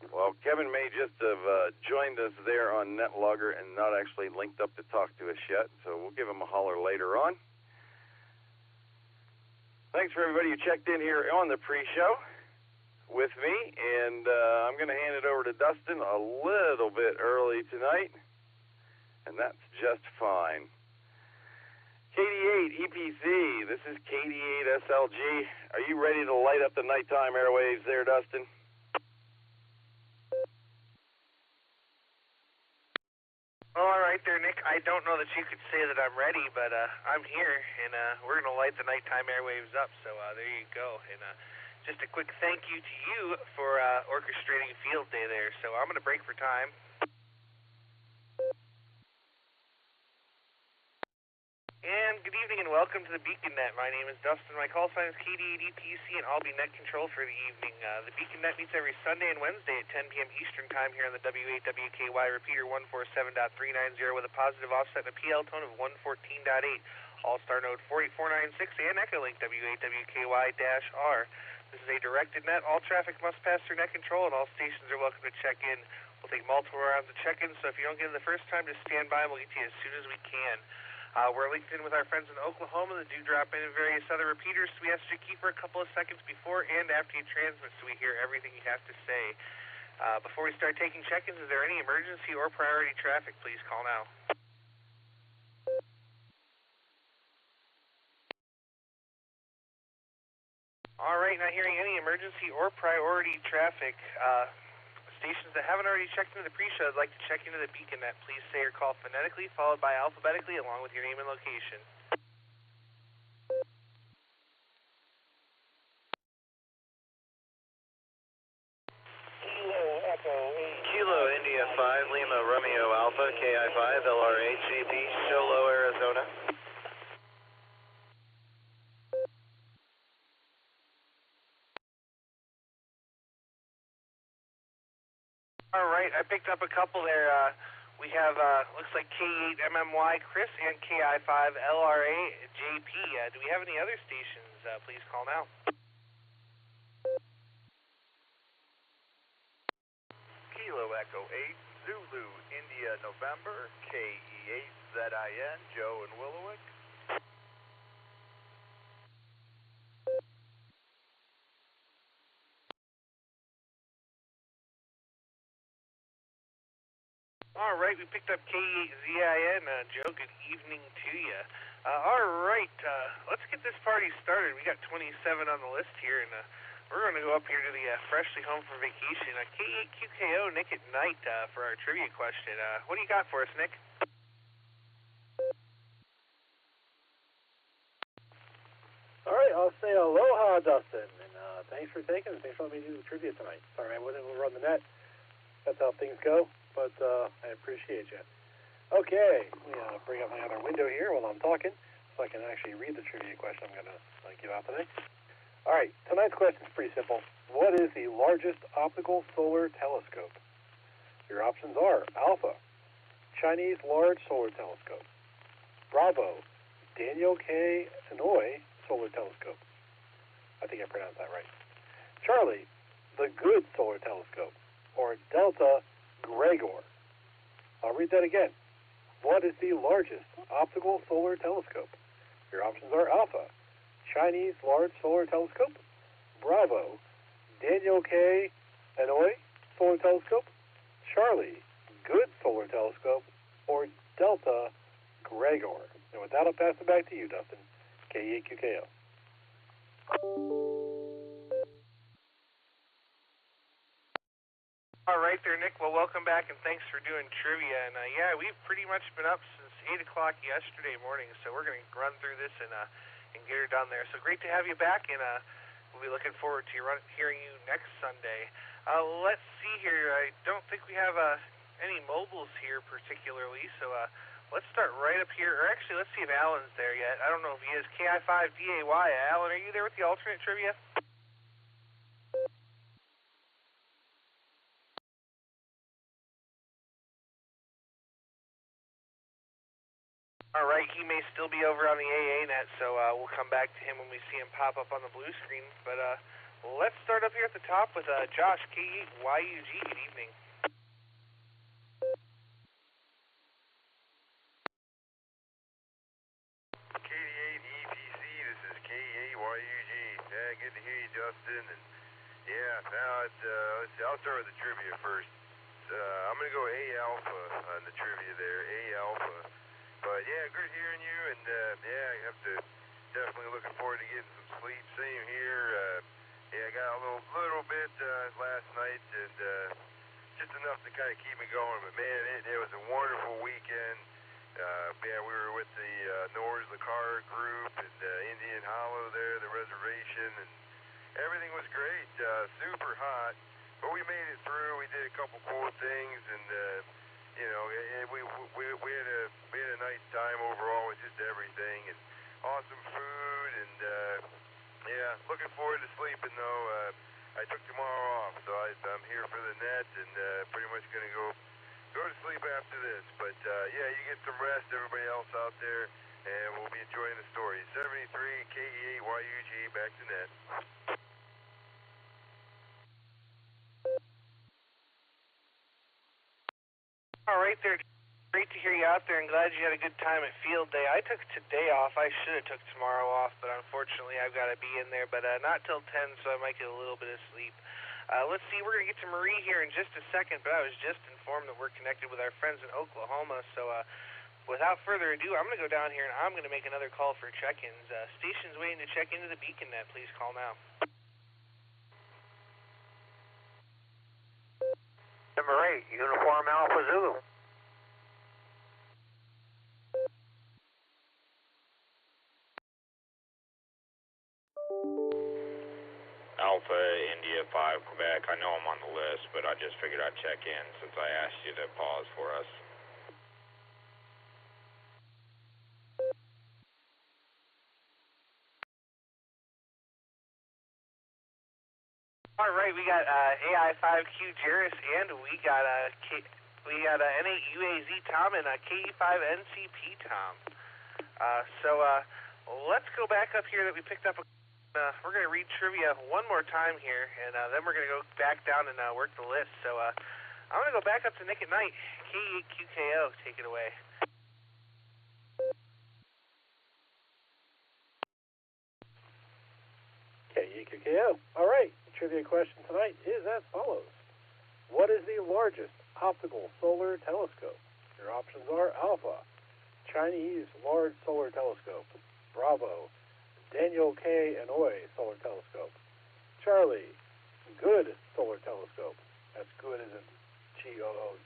Well, Kevin may just have joined us there on NetLogger and not actually linked up to talk to us yet, so we'll give him a holler later on. Thanks for everybody who checked in here on the pre-show with me, and I'm going to hand it over to Dustin a little bit early tonight, and that's just fine. KD8 EPC, this is KD8SLG. Are you ready to light up the nighttime airwaves there, Dustin? Well, all right there, Nick. I don't know that you could say that I'm ready, but I'm here, and we're going to light the nighttime airwaves up, so there you go. And just a quick thank you to you for orchestrating Field Day there. So I'm going to break for time. And good evening and welcome to the Beacon Net. My name is Dustin. My call sign is KD80PC, and I'll be net control for the evening. The Beacon Net meets every Sunday and Wednesday at 10 p.m. Eastern Time here on the W8WKY repeater 147.390 with a positive offset and a PL tone of 114.8. Allstar Node 48496 and Echolink W8WKY-R. This is a directed net. All traffic must pass through net control, and all stations are welcome to check in. We'll take multiple rounds of check-in, so if you don't get in the first time, just stand by and we'll get to you as soon as we can. We're linked in with our friends in Oklahoma that do drop in and various other repeaters, so we ask you to keep for a couple of seconds before and after you transmit so we hear everything you have to say. Before we start taking check-ins, is there any emergency or priority traffic? Please call now. All right, not hearing any emergency or priority traffic. Stations that haven't already checked into the pre-show would like to check into the Beacon Net. Please say your call phonetically, followed by alphabetically, along with your name and location. Kilo India 5 Lima Romeo Alpha KI5 LRA JP Show Low, Arizona. All right, I picked up a couple there. We have, looks like K8MMY Chris and KI5 LRA JP. Do we have any other stations? Please call now. Kilo Echo 8 Zulu India November KE8 ZIN Joe and Willowick. All right, we picked up K8ZIN. Joe, good evening to you. All right, let's get this party started. We got 27 on the list here, and we're going to go up here to the freshly home from vacation. K8QKO, Nick at night for our trivia question. What do you got for us, Nick? All right, I'll say aloha, Dustin, and thanks for letting me do the trivia tonight. Sorry, I wasn't able to run the net. That's how things go, but I appreciate you. Okay, let me bring up my other window here while I'm talking so I can actually read the trivia question I'm going to give out today. All right, tonight's question is pretty simple. What is the largest optical solar telescope? Your options are Alpha, Chinese Large Solar Telescope; Bravo, Daniel K. Inouye Solar Telescope. I think I pronounced that right. Charlie, the Good Solar Telescope; or Delta Gregor. I'll read that again. What is the largest optical solar telescope? Your options are Alpha, Chinese Large Solar Telescope; Bravo, Daniel K. Inouye Solar Telescope; Charlie, Good Solar Telescope; or Delta Gregor. And with that, I'll pass it back to you, Dustin. KEQKO. All right there, Nick. Well, welcome back, and thanks for doing trivia. And, yeah, we've pretty much been up since 8 o'clock yesterday morning, so we're going to run through this and get her done there. So great to have you back, and we'll be looking forward to hearing you next Sunday. Let's see here. I don't think we have any mobiles here particularly, so let's start right up here. Or actually, let's see if Alan's there yet. I don't know if he is. KI5DAY. Alan, are you there with the alternate trivia? All right, he may still be over on the AA net, so we'll come back to him when we see him pop up on the blue screen. But let's start up here at the top with Josh, K8YUG. Good evening. K8EPC, this is K8YUG. Yeah, good to hear you, Dustin. And yeah, now I'll start with the trivia first. I'm going to go A Alpha on the trivia there, A Alpha. But yeah, good hearing you, and yeah, I have to definitely looking forward to getting some sleep. Same here. Yeah, I got a little bit last night, and just enough to kind of keep me going. But man, it was a wonderful weekend. Man, we were with the Norsler Car Group and Indian Hollow there, the reservation, and everything was great. Super hot, but we made it through. We did a couple cool things, and you know, we had a nice time overall with just everything, and awesome food, and yeah, looking forward to sleeping though. I took tomorrow off, so I'm here for the net, and pretty much gonna go to sleep after this. But yeah, you get some rest, everybody else out there, and we'll be enjoying the story. 73 KE8YUG, back to net. All right there. Great to hear you out there, and glad you had a good time at field day. I took today off. I should have took tomorrow off, but unfortunately I've got to be in there, but not till 10, so I might get a little bit of sleep. Let's see, we're going to get to Marie here in just a second, but I was just informed that we're connected with our friends in Oklahoma, so without further ado, I'm going to go down here and I'm going to make another call for check-ins. Stations waiting to check into the Beacon Net. Please call now. Number 8, Uniform Alpha Zulu. Alpha India 5 Quebec. I know I'm on the list, but I just figured I'd check in since I asked you to pause for us. All right, we got AI5Q Jairus, and we got N8 UAZ Tom and KE5 NCP Tom. So let's go back up here that we picked up. We're going to read trivia one more time here, and then we're going to go back down and work the list. So I'm going to go back up to Nick at Night. KE8QKO, take it away. KE8QKO. All right. Trivia question tonight is as follows. What is the largest optical solar telescope? Your options are Alpha, Chinese Large Solar Telescope, Bravo, Daniel K. Inouye Solar Telescope, Charlie, Good Solar Telescope. That's good as in Goode.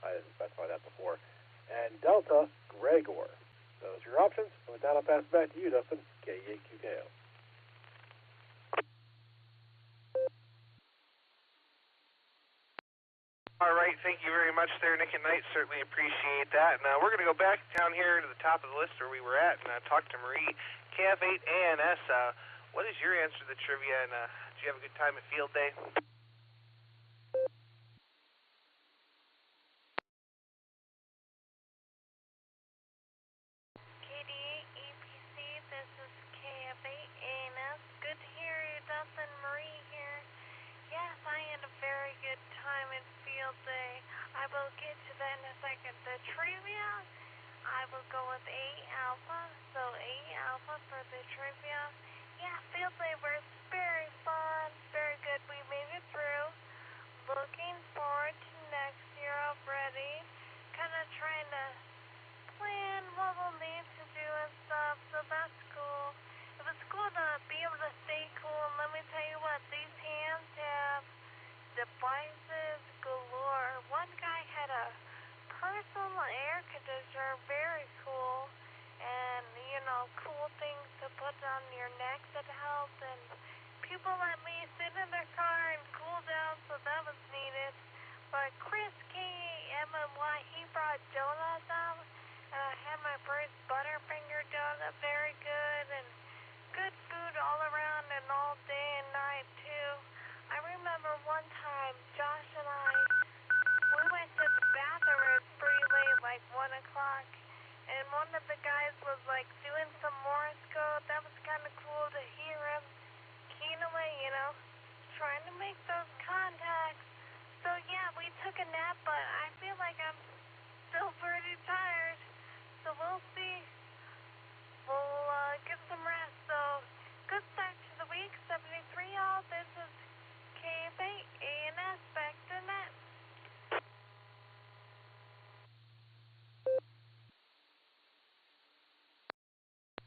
I didn't specify that before. And Delta Gregor. Those are your options. And with that, I'll pass it back to you, Dustin. KE8QKO. All right, thank you very much there, Nick and Knight. Certainly appreciate that. And we're going to go back down here to the top of the list where we were at and talk to Marie. KF8ANS, what is your answer to the trivia, and did you have a good time at field day? KD8EPC, this is KF8ANS. Good to hear you, Dustin. Marie here. Yes, I had a very good time at field day. I will get to that in a second. The trivia, I will go with A Alpha. So A Alpha for the trivia. Yeah, field day was very fun, very good. We made it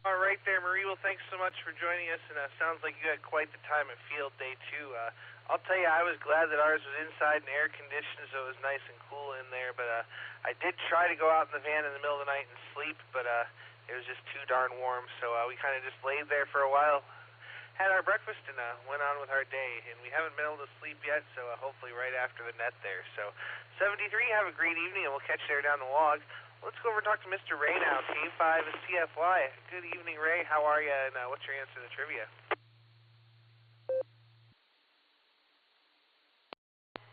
All right there, Marie. Well, thanks so much for joining us, and sounds like you had quite the time at field day, too. I'll tell you, I was glad that ours was inside and air-conditioned, so it was nice and cool in there, but I did try to go out in the van in the middle of the night and sleep, but it was just too darn warm, so we kind of just laid there for a while, had our breakfast, and went on with our day, and we haven't been able to sleep yet, so hopefully right after the net there. So 73, have a great evening, and we'll catch you there down the log. Let's go over and talk to Mr. Ray now, K5 CFY. Good evening, Ray. How are you, and what's your answer to the trivia?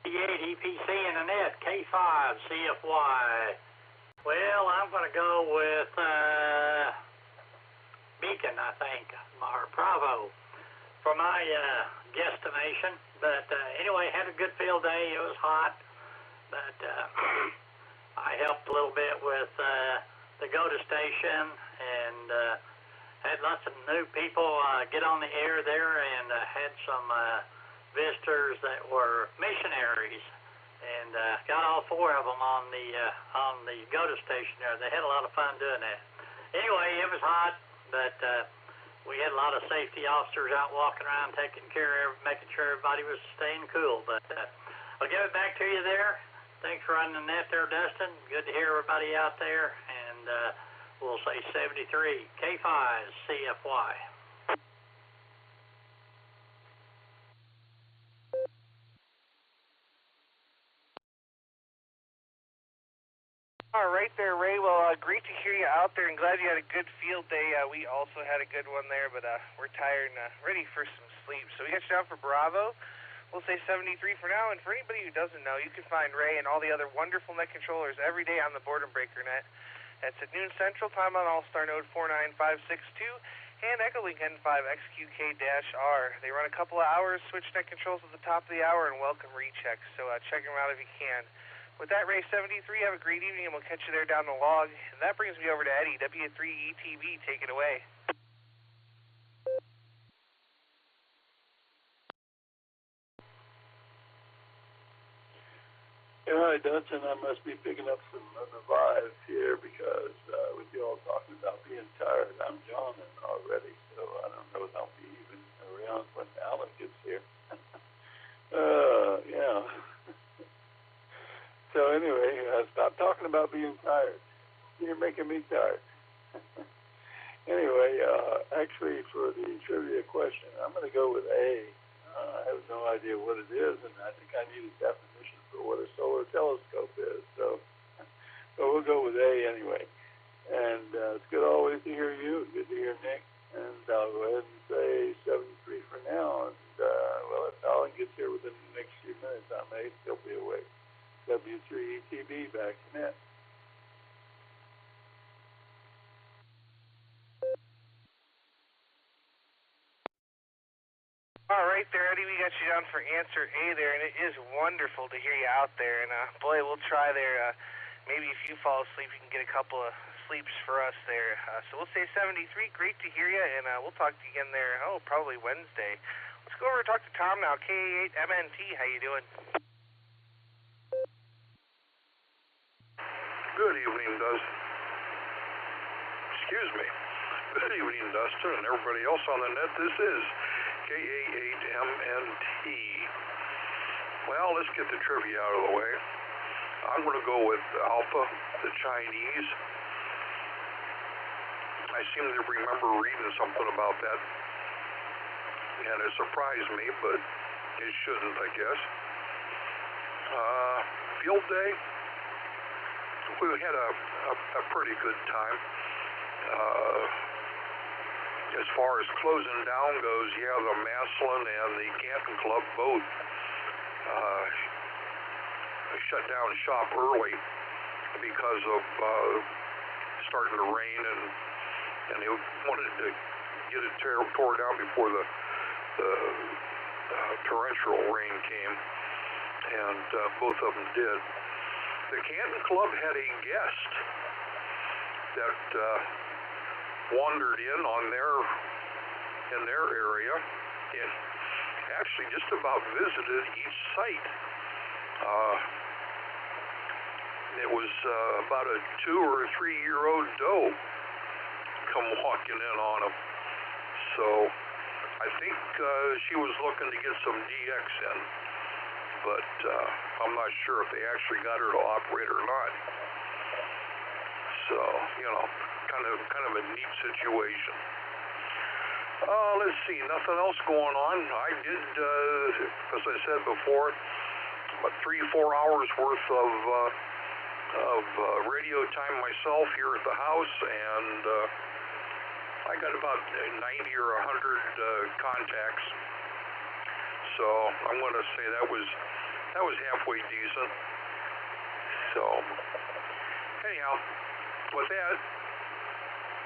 EPC in the net, K5 CFY. Well, I'm going to go with Beacon, I think, or Bravo for my guesstimation. But anyway, had a good field day. It was hot, but I helped a little bit with the go-to station and had lots of new people get on the air there, and had some visitors that were missionaries, and got all four of them on the go-to station there. They had a lot of fun doing that. Anyway, it was hot, but we had a lot of safety officers out walking around, taking care of, making sure everybody was staying cool. But I'll give it back to you there. Thanks for running the net there, Dustin. Good to hear everybody out there, and we'll say 73, K5 CFY. All right there, Ray. Well, great to hear you out there, and glad you had a good field day. We also had a good one there, but we're tired and ready for some sleep. So we got you down for Bravo. We'll say 73 for now, and for anybody who doesn't know, you can find Ray and all the other wonderful net controllers every day on the Boredom Breaker net. That's at noon Central Time on Allstar Node 49562 and Echolink N5XQK-R. They run a couple of hours, switch net controls at the top of the hour, and welcome rechecks, so check them out if you can. With that, Ray 73, have a great evening, and we'll catch you there down the log. And that brings me over to Eddie, W3ETB. Take it away. Yeah, hi, Dustin. I must be picking up some of the vibe here because with you all talking about being tired, I'm yawning already, so I don't know if I'll be even around when Alec gets here. Yeah. So anyway, stop talking about being tired. You're making me tired. Anyway, actually, for the trivia question, I'm going to go with A. I have no idea what it is, and I think I need a definition for what a solar telescope is. So we'll go with A anyway. And it's good always to hear you. Good to hear Nick. And I'll go ahead and say 73 for now. And, well, if Alan gets here within the next few minutes, I may still be awake. W3ETB back to net. All right there, Eddie, we got you down for answer A there, and it is wonderful to hear you out there. And, boy, we'll try there. Maybe if you fall asleep, you can get a couple of sleeps for us there. So we'll say 73. Great to hear you, and we'll talk to you again there, probably Wednesday. Let's go over and talk to Tom now, K8MNT. How you doing? Good evening, Dustin. Excuse me. Good evening, Dustin, and everybody else on the net. This is KA8MNT. Well, let's get the trivia out of the way. I'm going to go with Alpha, the Chinese. I seem to remember reading something about that, and it surprised me, but it shouldn't, I guess. Field day, we had a pretty good time. As far as closing down goes, yeah, the Maslin and the Canton Club both shut down shop early because of starting to rain, and they wanted to get it tore down before the torrential rain came, and both of them did. The Canton Club had a guest that wandered in their area and actually just about visited each site. It was about a 2 or 3 year old doe come walking in on him. So I think she was looking to get some DX in, but I'm not sure if they actually got her to operate or not. So, you know, kind of a neat situation. Let's see, nothing else going on. I did, as I said before, about 3-4 hours worth of radio time myself here at the house, and I got about 90 or 100 contacts. So I'm going to say that was halfway decent. So anyhow, with that,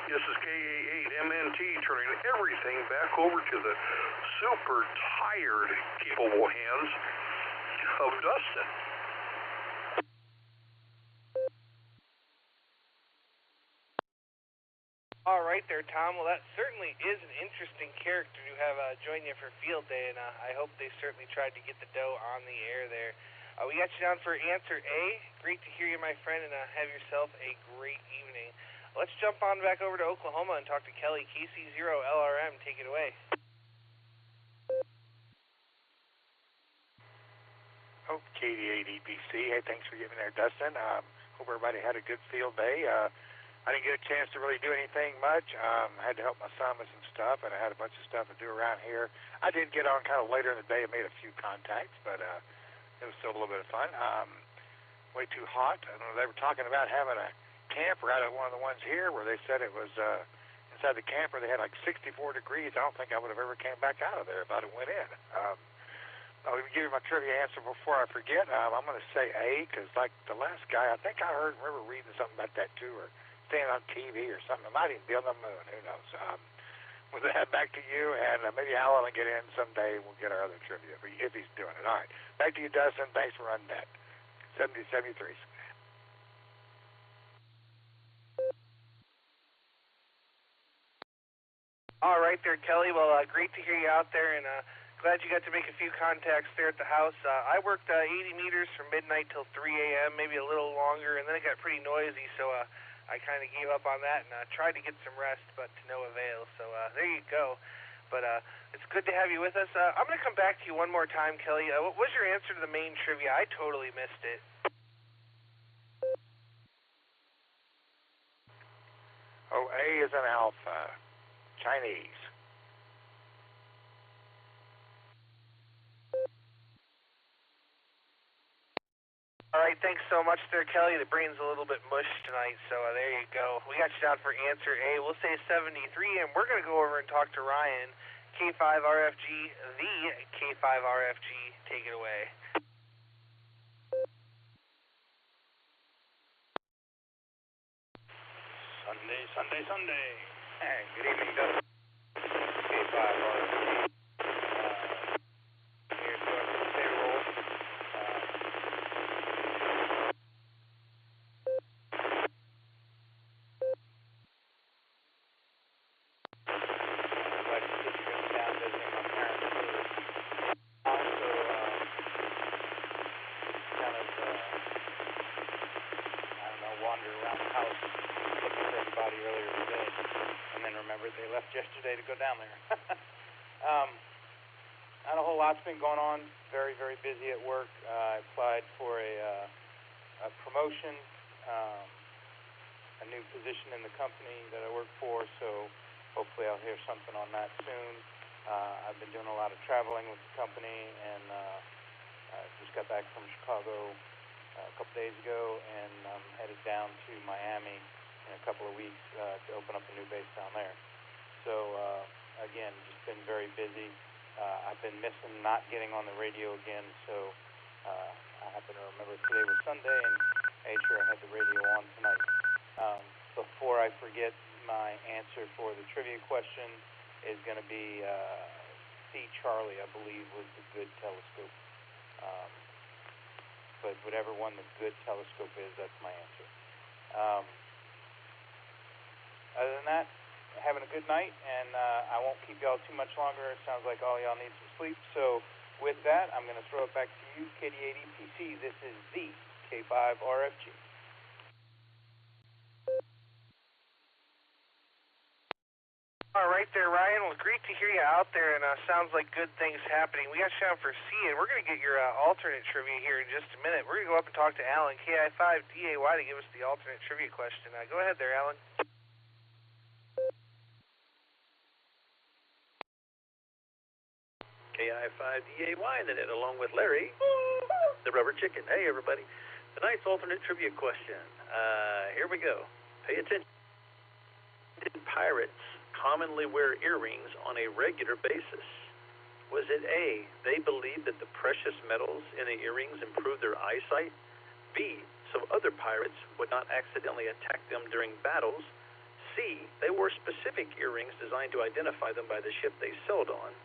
this is KA8MNT turning everything back over to the super tired, capable hands of Dustin. All right there, Tom. Well, that certainly is an interesting character to have join you for field day, and I hope they certainly tried to get the dough on the air there. We got you down for answer A. Great to hear you, my friend, and have yourself a great evening. Let's jump on back over to Oklahoma and talk to Kelly, KC0LRM. Take it away. Oh, KD8EPC. Hey, thanks for giving there, Dustin. Hope everybody had a good field day. I didn't get a chance to really do anything much. I had to help my son with some stuff, and I had a bunch of stuff to do around here. I did get on kind of later in the day and made a few contacts, but it was still a little bit of fun. Way too hot. I don't know, they were talking about having a camper out at one of the ones here where they said it was inside the camper they had like 64 degrees. I don't think I would have ever came back out of there if I'd have went in. I'll give you my trivia answer before I forget. I'm going to say A, because like the last guy, I think I remember reading something about that too, or seeing on TV or something. It might even be on the moon. Who knows? With that, back to you, and maybe Alan will get in someday. We'll get our other trivia if he's doing it. All right. Back to you, Dustin. Thanks for running that. 7073. All right there, Kelly. Well, great to hear you out there, and glad you got to make a few contacts there at the house. I worked 80 meters from midnight till 3 a.m., maybe a little longer, and then it got pretty noisy, so I kind of gave up on that and tried to get some rest, but to no avail. So there you go. But it's good to have you with us. I'm going to come back to you one more time, Kelly. What was your answer to the main trivia? I totally missed it. Oh, A is an alpha. Chinese. All right, thanks so much there, Kelly. The brain's a little bit mush tonight, so there you go. We got you down for answer A. We'll say 73, and we're going to go over and talk to Ryan, K5RFG, the K5RFG. Take it away. Sunday. Hey, good evening, Dustin. K5RFG. Here's the payroll. They left yesterday to go down there. Not a whole lot's been going on. Very, very busy at work. I applied for a promotion, a new position in the company that I work for, so hopefully I'll hear something on that soon. I've been doing a lot of traveling with the company, and I just got back from Chicago a couple days ago, and I'm headed down to Miami in a couple of weeks to open up a new base down there. So, again, just been very busy. I've been missing not getting on the radio again, so I happen to remember today was Sunday and made sure I had the radio on tonight. Before I forget, my answer for the trivia question is going to be C. Charlie, I believe, was the good telescope. But whatever one the good telescope is, that's my answer. Other than that, having a good night, and I won't keep y'all too much longer. It sounds like all y'all need some sleep. So with that, I'm going to throw it back to you, KD8EPC. This is the K5RFG. All right there, Ryan. Well, great to hear you out there, and sounds like good things happening. We got you down for C, and we're going to get your alternate trivia here in just a minute. We're going to go up and talk to Alan, KI5DAY, to give us the alternate trivia question. Go ahead there, Alan. KI5DAY in the net, along with Larry, the rubber chicken. Hey, everybody. Tonight's alternate trivia question. Here we go. Pay attention. Did pirates commonly wear earrings on a regular basis? Was it A, they believed that the precious metals in the earrings improved their eyesight? B, so other pirates would not accidentally attack them during battles? C, they wore specific earrings designed to identify them by the ship they sailed on?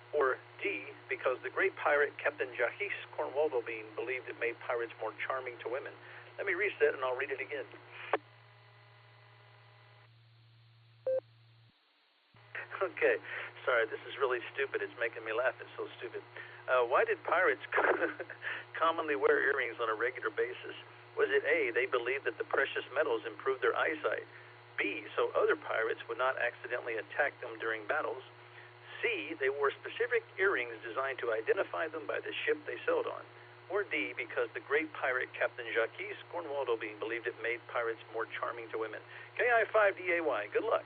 Or D, because the great pirate Captain Jacques Cornwaldo believed it made pirates more charming to women? Let me reset and I'll read it again. Okay, sorry, this is really stupid. It's making me laugh. It's so stupid. Why did pirates commonly wear earrings on a regular basis? Was it A, they believed that the precious metals improved their eyesight? B, so other pirates would not accidentally attack them during battles? C, they wore specific earrings designed to identify them by the ship they sailed on? Or D, because the great pirate Captain Jacques Cornwaldo believed it made pirates more charming to women? KI5DAY, good luck.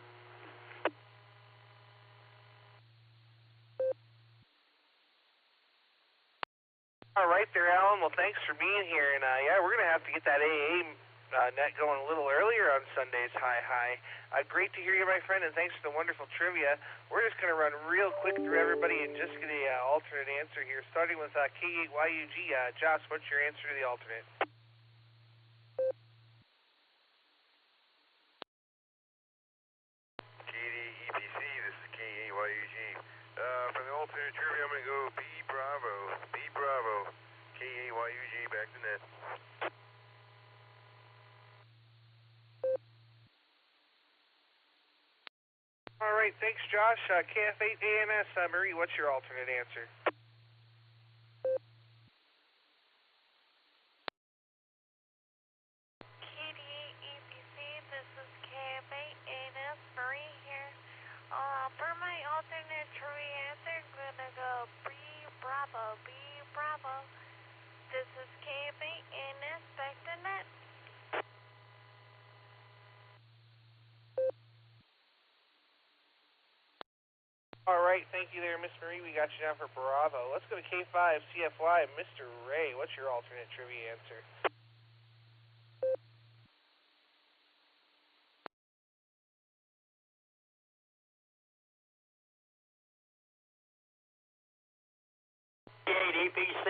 All right there, Alan. Well, thanks for being here. And, yeah, we're going to have to get that AA net going a little earlier on Sundays. Hi. Great to hear you, my friend, and thanks for the wonderful trivia. We're just going to run real quick through everybody and just get a alternate answer here, starting with K8YUG. Josh, what's your answer to the alternate? KDEPC, this is K8YUG. For the alternate trivia, I'm going to go B Bravo, KAYUG, back to net. All right, thanks, Josh. KF8ANS, Marie, what's your alternate answer? KDEPC, this is KF8ANS, Marie here. For my alternate trivia answer, I'm gonna go B Bravo. This is KF8ANS, back to net. All right, thank you there, Miss Marie. We got you down for Bravo. Let's go to K5CFY. Mr. Ray, what's your alternate trivia answer? EPC,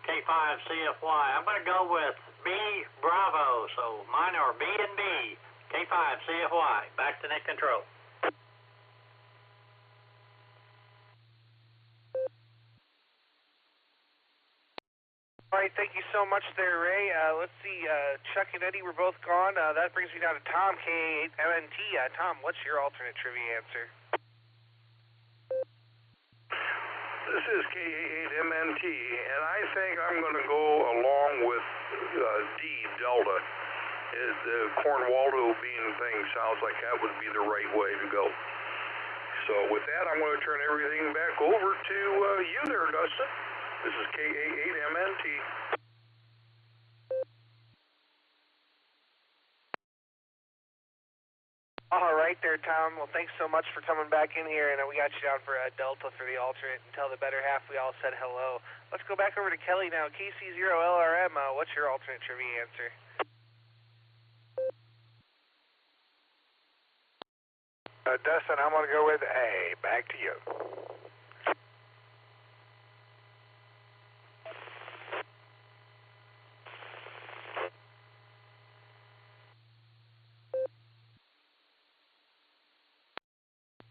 K5CFY. I'm going to go with B Bravo, so mine are B and B. K5CFY, back to net control. All right, thank you so much there, Ray. Let's see, Chuck and Eddie were both gone. That brings me down to Tom, K8MNT. Tom, what's your alternate trivia answer? This is K8MNT, and I think I'm going to go along with D, Delta. The Cornwaldo bean thing sounds like that would be the right way to go. So with that, I'm going to turn everything back over to you there, Dustin. This is K8MNT. All right there, Tom. Well, thanks so much for coming back in here, and we got you down for Delta for the alternate. And tell the better half we all said hello. Let's go back over to Kelly now. KC0LRM, what's your alternate trivia answer? Dustin, I'm going to go with A. Back to you.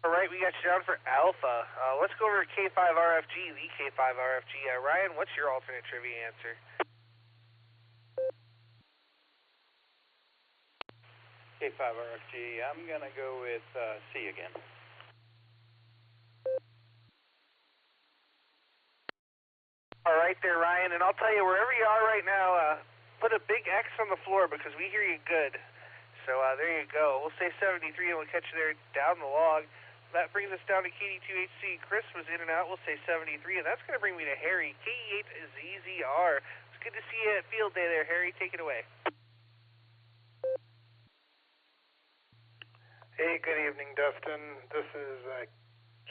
All right, we got you down for Alpha. Let's go over to K5RFG, the K5RFG. Ryan, what's your alternate trivia answer? K5RFG, I'm going to go with C again. All right there, Ryan, and I'll tell you, wherever you are right now, put a big X on the floor because we hear you good. So there you go. We'll say 73 and we'll catch you there down the log. that brings us down to KD2HC. Chris was in and out. We'll say 73, and that's going to bring me to Harry. KE8ZZR. It's good to see you at field day there, Harry. Take it away. Hey, good evening, Dustin. This is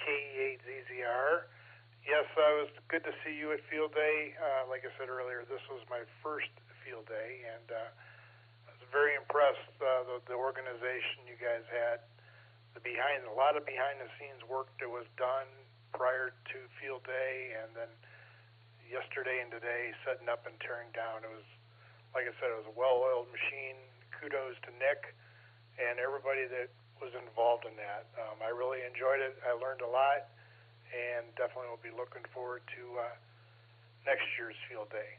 KE8ZZR. Yes, it was good to see you at field day. Like I said earlier, this was my first field day, and I was very impressed the organization you guys had. A lot of behind-the-scenes work that was done prior to field day, and then yesterday and today setting up and tearing down. It was, like I said, it was a well-oiled machine. Kudos to Nick and everybody that was involved in that. I really enjoyed it. I learned a lot, and definitely will be looking forward to next year's field day.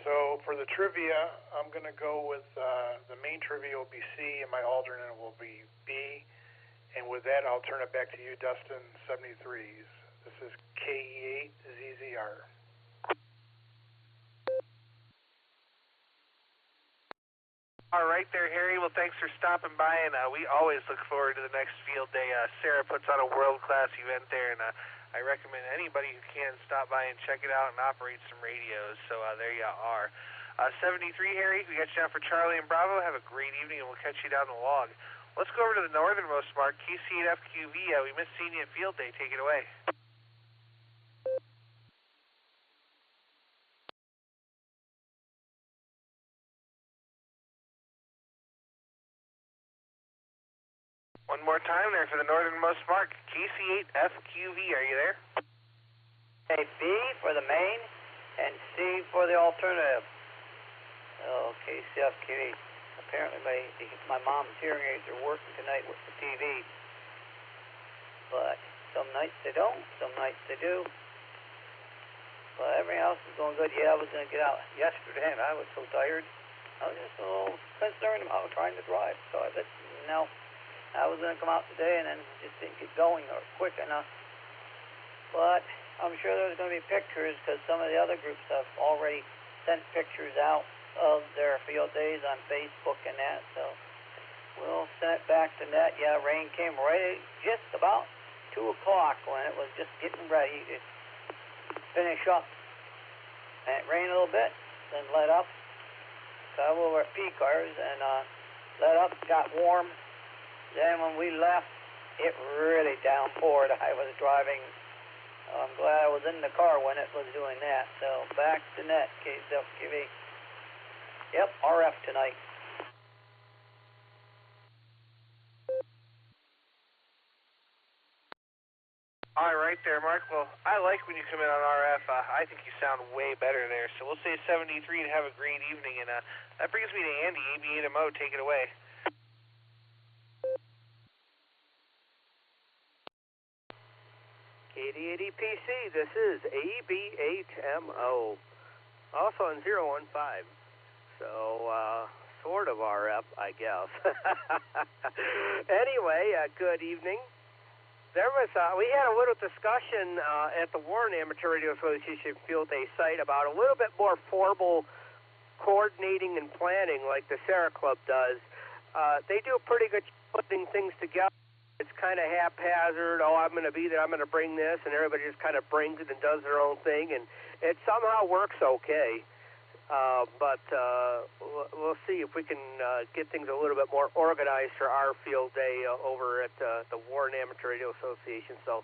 So for the trivia, I'm going to go with the main trivia will be C, and my alternate will be B. And with that, I'll turn it back to you, Dustin, 73s. This is KE8ZZR. All right there, Harry. Well, thanks for stopping by, and we always look forward to the next field day. Sarah puts on a world-class event there, and I recommend anybody who can stop by and check it out and operate some radios. So there you are. 73, Harry, we got you down for Charlie and Bravo. Have a great evening, and we'll catch you down the log. Let's go over to the northernmost mark, KC8FQV. We missed seeing you at field day. Take it away. One more time there for the northernmost mark, KC8FQV. Are you there? Okay, B for the main and C for the alternative. Oh, KCFQV. Apparently my mom's hearing aids are working tonight with the TV. But some nights they don't, some nights they do. But everything else is going good. Yeah, I was going to get out yesterday, and I was so tired. I was just a little concerned about trying to drive. So I said, no. I was going to come out today, and then just didn't get going or quick enough. But I'm sure there's going to be pictures, because some of the other groups have already sent pictures out of their field days on Facebook and that, so we'll send it back to net. Yeah, rain came right just about 2 o'clock when it was just getting ready to finish up. And it rained a little bit, then let up. So we were at P-cars and let up, got warm. Then when we left, it really downpoured. I was driving. I'm glad I was in the car when it was doing that. So back to net, KZFQV. Yep, RF tonight. All right there, Mark. Well, I like when you come in on RF. I think you sound way better there. So we'll say 73 and have a great evening. And that brings me to Andy, AB8MO. Take it away. KD80PC, this is AB8MO. Also on 015. So, sort of RF, I guess. Anyway, good evening. There was, we had a little discussion at the Warren Amateur Radio Association Field Day site about a little bit more formal coordinating and planning like the Sarah Club does. They do a pretty good job putting things together. It's kind of haphazard. Oh, I'm going to be there, I'm going to bring this, and everybody just kind of brings it and does their own thing, and it somehow works okay. But we'll see if we can get things a little bit more organized for our field day over at the Warren Amateur Radio Association. So,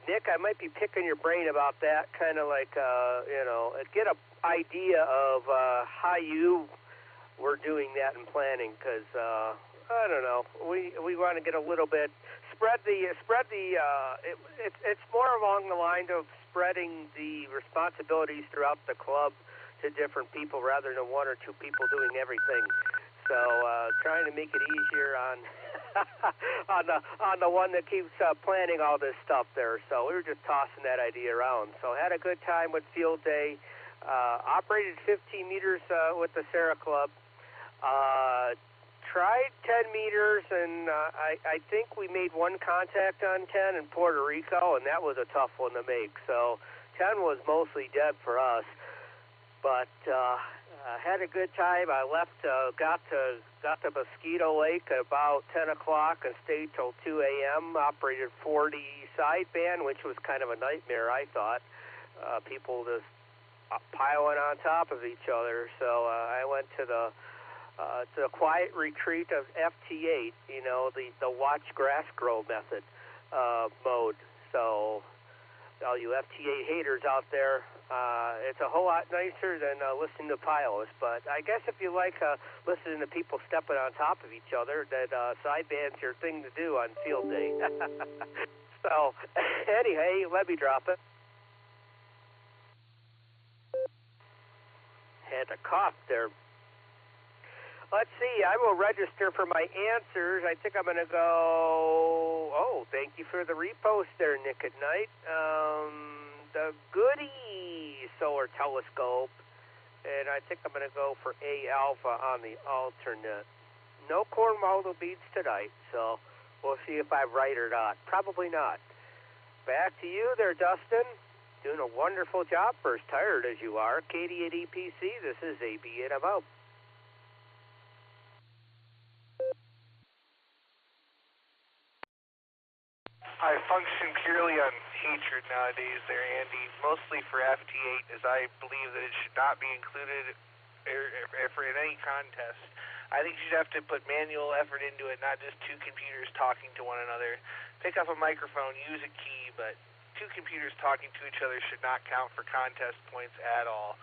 Nick, I might be picking your brain about that, kind of like, get an idea of how you were doing that and planning, because I don't know, we want to get a little bit it's more along the line of spreading the responsibilities throughout the club to different people rather than one or two people doing everything. So trying to make it easier on on the one that keeps planning all this stuff there. So we were just tossing that idea around. So had a good time with field day. Operated 15 meters with the Sarah Club. Tried 10 meters, and I think we made one contact on 10 in Puerto Rico, and that was a tough one to make. So 10 was mostly dead for us. But Had a good time. I left, got to Mosquito Lake at about 10 o'clock and stayed till 2 a.m. Operated 40 sideband, which was kind of a nightmare, I thought. People just piling on top of each other. So I went to the quiet retreat of FT8, you know, the watch grass grow method mode. So all you FT8 haters out there, it's a whole lot nicer than listening to pilots. But I guess if you like listening to people stepping on top of each other, that sideband's your thing to do on field day. So anyway, let me drop it. Had a cough there. Let's see, I will register for my answers. I think I'm going to go... Oh, thank you for the repost there, Nick at Night. The Goody Solar Telescope. And I think I'm going to go for A Alpha on the alternate. No Cornwaldo beads tonight, so we'll see if I'm right or not. Probably not. Back to you there, Dustin. Doing a wonderful job for as tired as you are. Katie at EPC, this is AB and I'm out. I function purely on hatred nowadays there, Andy, mostly for FT8, as I believe that it should not be included in any contest. I think you'd have to put manual effort into it, not just two computers talking to one another. Pick up a microphone, use a key, but two computers talking to each other should not count for contest points at all.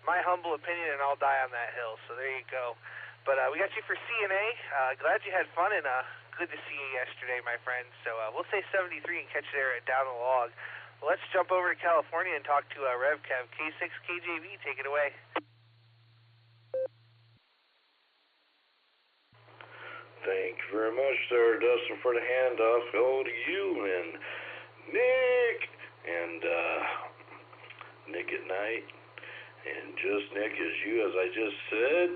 My humble opinion, and I'll die on that hill, so there you go. But we got you for CNA. Glad you had fun, and good to see you yesterday, my friend. So we'll say 73 and catch you there at Down the Log. Well, let's jump over to California and talk to RevCav. K6KJV, take it away. Thank you very much, sir, Dustin, for the handoff. Hello to you and Nick and Nick at Night. And just Nick as you, as I just said,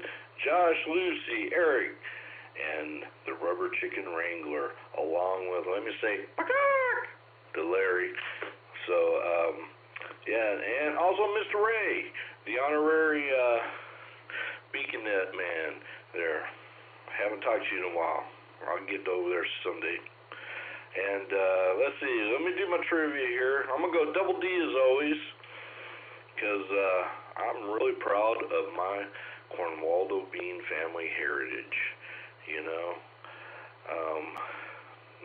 Josh, Lucy, Eric, and the Rubber Chicken Wrangler, along with, let me say, to Larry. So, yeah, and also Mr. Ray, the honorary BeaconNet man there. Haven't talked to you in a while. I'll get over there someday. And let's see, let me do my trivia here. I'm going to go double D as always, because I'm really proud of my Cornwaldo Bean family heritage, you know.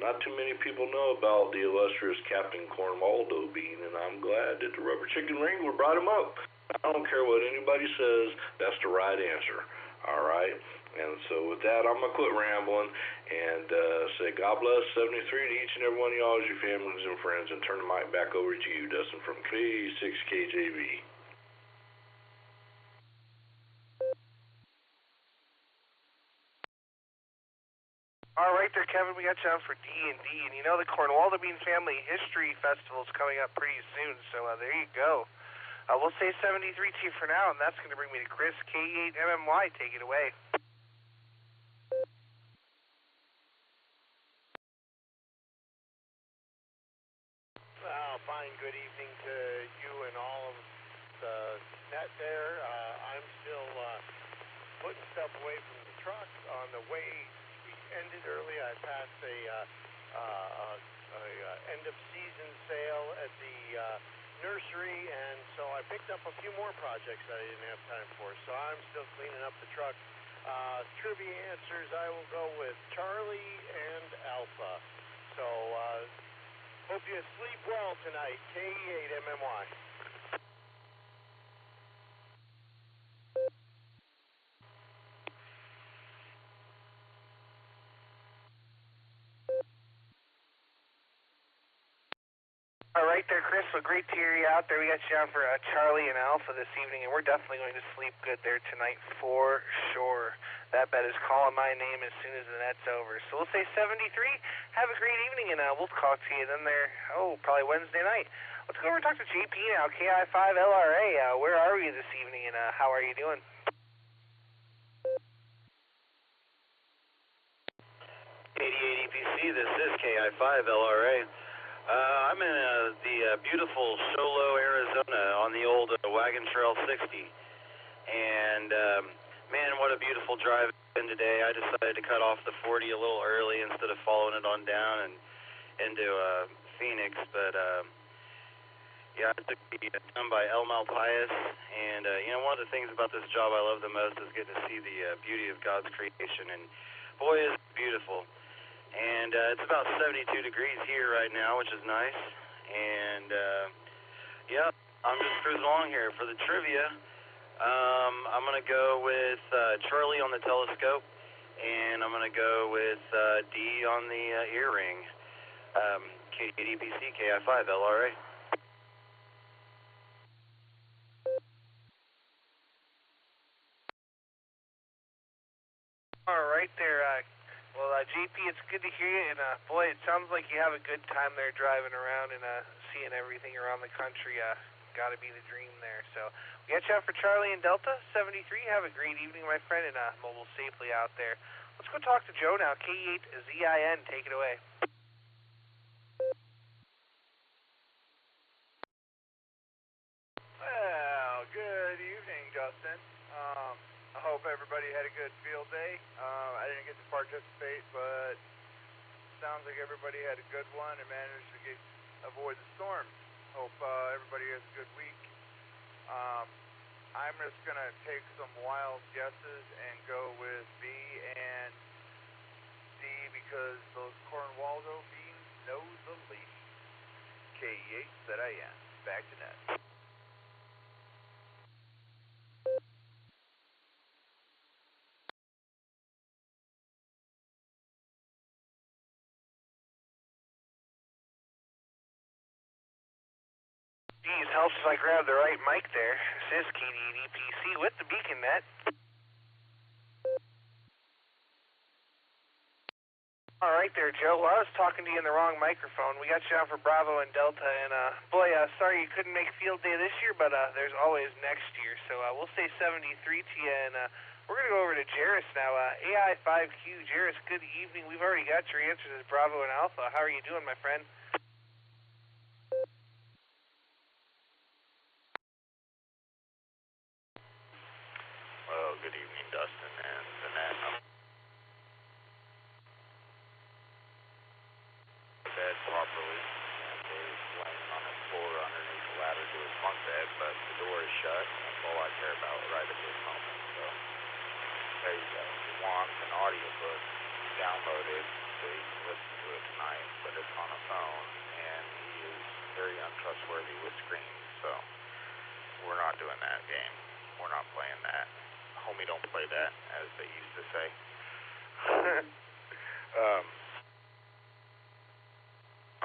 Not too many people know about the illustrious Captain Cornwaldo Bean, and I'm glad that the Rubber Chicken Wrangler brought him up. I don't care what anybody says, that's the right answer, all right? And so with that, I'm going to quit rambling and say God bless 73 to each and every one of y'all as your families and friends, and turn the mic back over to you, Dustin, from K6KJV. All right there, Kevin, we got you on for D&D, and you know the Cornwaldo Bean Family History Festival is coming up pretty soon, so there you go. We'll say 73 to you for now, and that's going to bring me to Chris, K8MMY. Take it away. Well, fine, good evening to you and all of the net there. I'm still putting stuff away from the truck. On the way, we ended early. I passed a end-of-season sale at the nursery, and so I picked up a few more projects that I didn't have time for. So I'm still cleaning up the truck. Trivia answers, I will go with Charlie and Alpha. So hope you sleep well tonight. K8MMY. All right there, Chris. Well, great to hear you out there. We got you on for Charlie and Alpha this evening, and we're definitely going to sleep good there tonight for sure. That bet is calling my name as soon as the net's over. So we'll say 73. Have a great evening, and we'll talk to you then there, probably Wednesday night. Let's go over and talk to JP now, KI5LRA. Where are we this evening, and how are you doing? EPC, this is KI5LRA. I'm in the beautiful Solo, Arizona on the old Wagon Trail 60. And man, what a beautiful drive it's been today. I decided to cut off the 40 a little early instead of following it on down and into Phoenix, but yeah, I took the done by El Malpais, and one of the things about this job I love the most is getting to see the beauty of God's creation, and boy, is it beautiful. And it's about 72 degrees here right now, which is nice. And yeah, I'm just cruising along here for the trivia. I'm gonna go with Charlie on the telescope, and I'm gonna go with D on the earring. KDPC KI5 LRA. All right there. Well, JP, it's good to hear you, and boy, it sounds like you have a good time there driving around and seeing everything around the country. Got to be the dream there. So we got you out for Charlie and Delta 73. Have a great evening, my friend, and mobile safely out there. Let's go talk to Joe now. K8ZIN, take it away. Well, good evening, Dustin. I hope everybody had a good field day. I didn't get to participate, but sounds like everybody had a good one and managed to avoid the storms. Hope everybody has a good week. I'm just going to take some wild guesses and go with B and C because those Cornwaldo beans know the lady. K8ZIN. Back to net. Geez, helps if I grab the right mic there. This is KDPC with the beacon net. All right there, Joe. Well, I was talking to you in the wrong microphone. We got you on for Bravo and Delta, and boy, sorry you couldn't make field day this year, but there's always next year. So we'll say 73 to you, and we're going to go over to Jairus now. AI5Q, Jairus, good evening. We've already got your answers as Bravo and Alpha. How are you doing, my friend? Well, good evening, Dustin and the net. Bed properly, and is laying on the floor underneath the ladder to his bunk bed, but the door is shut, and that's all I care about right at this moment. So there you go. If you want an audiobook downloaded so you can listen to it tonight, but it's on a phone, and he is very untrustworthy with screens, so we're not doing that game. We're not playing that. Homie, don't play that, as they used to say.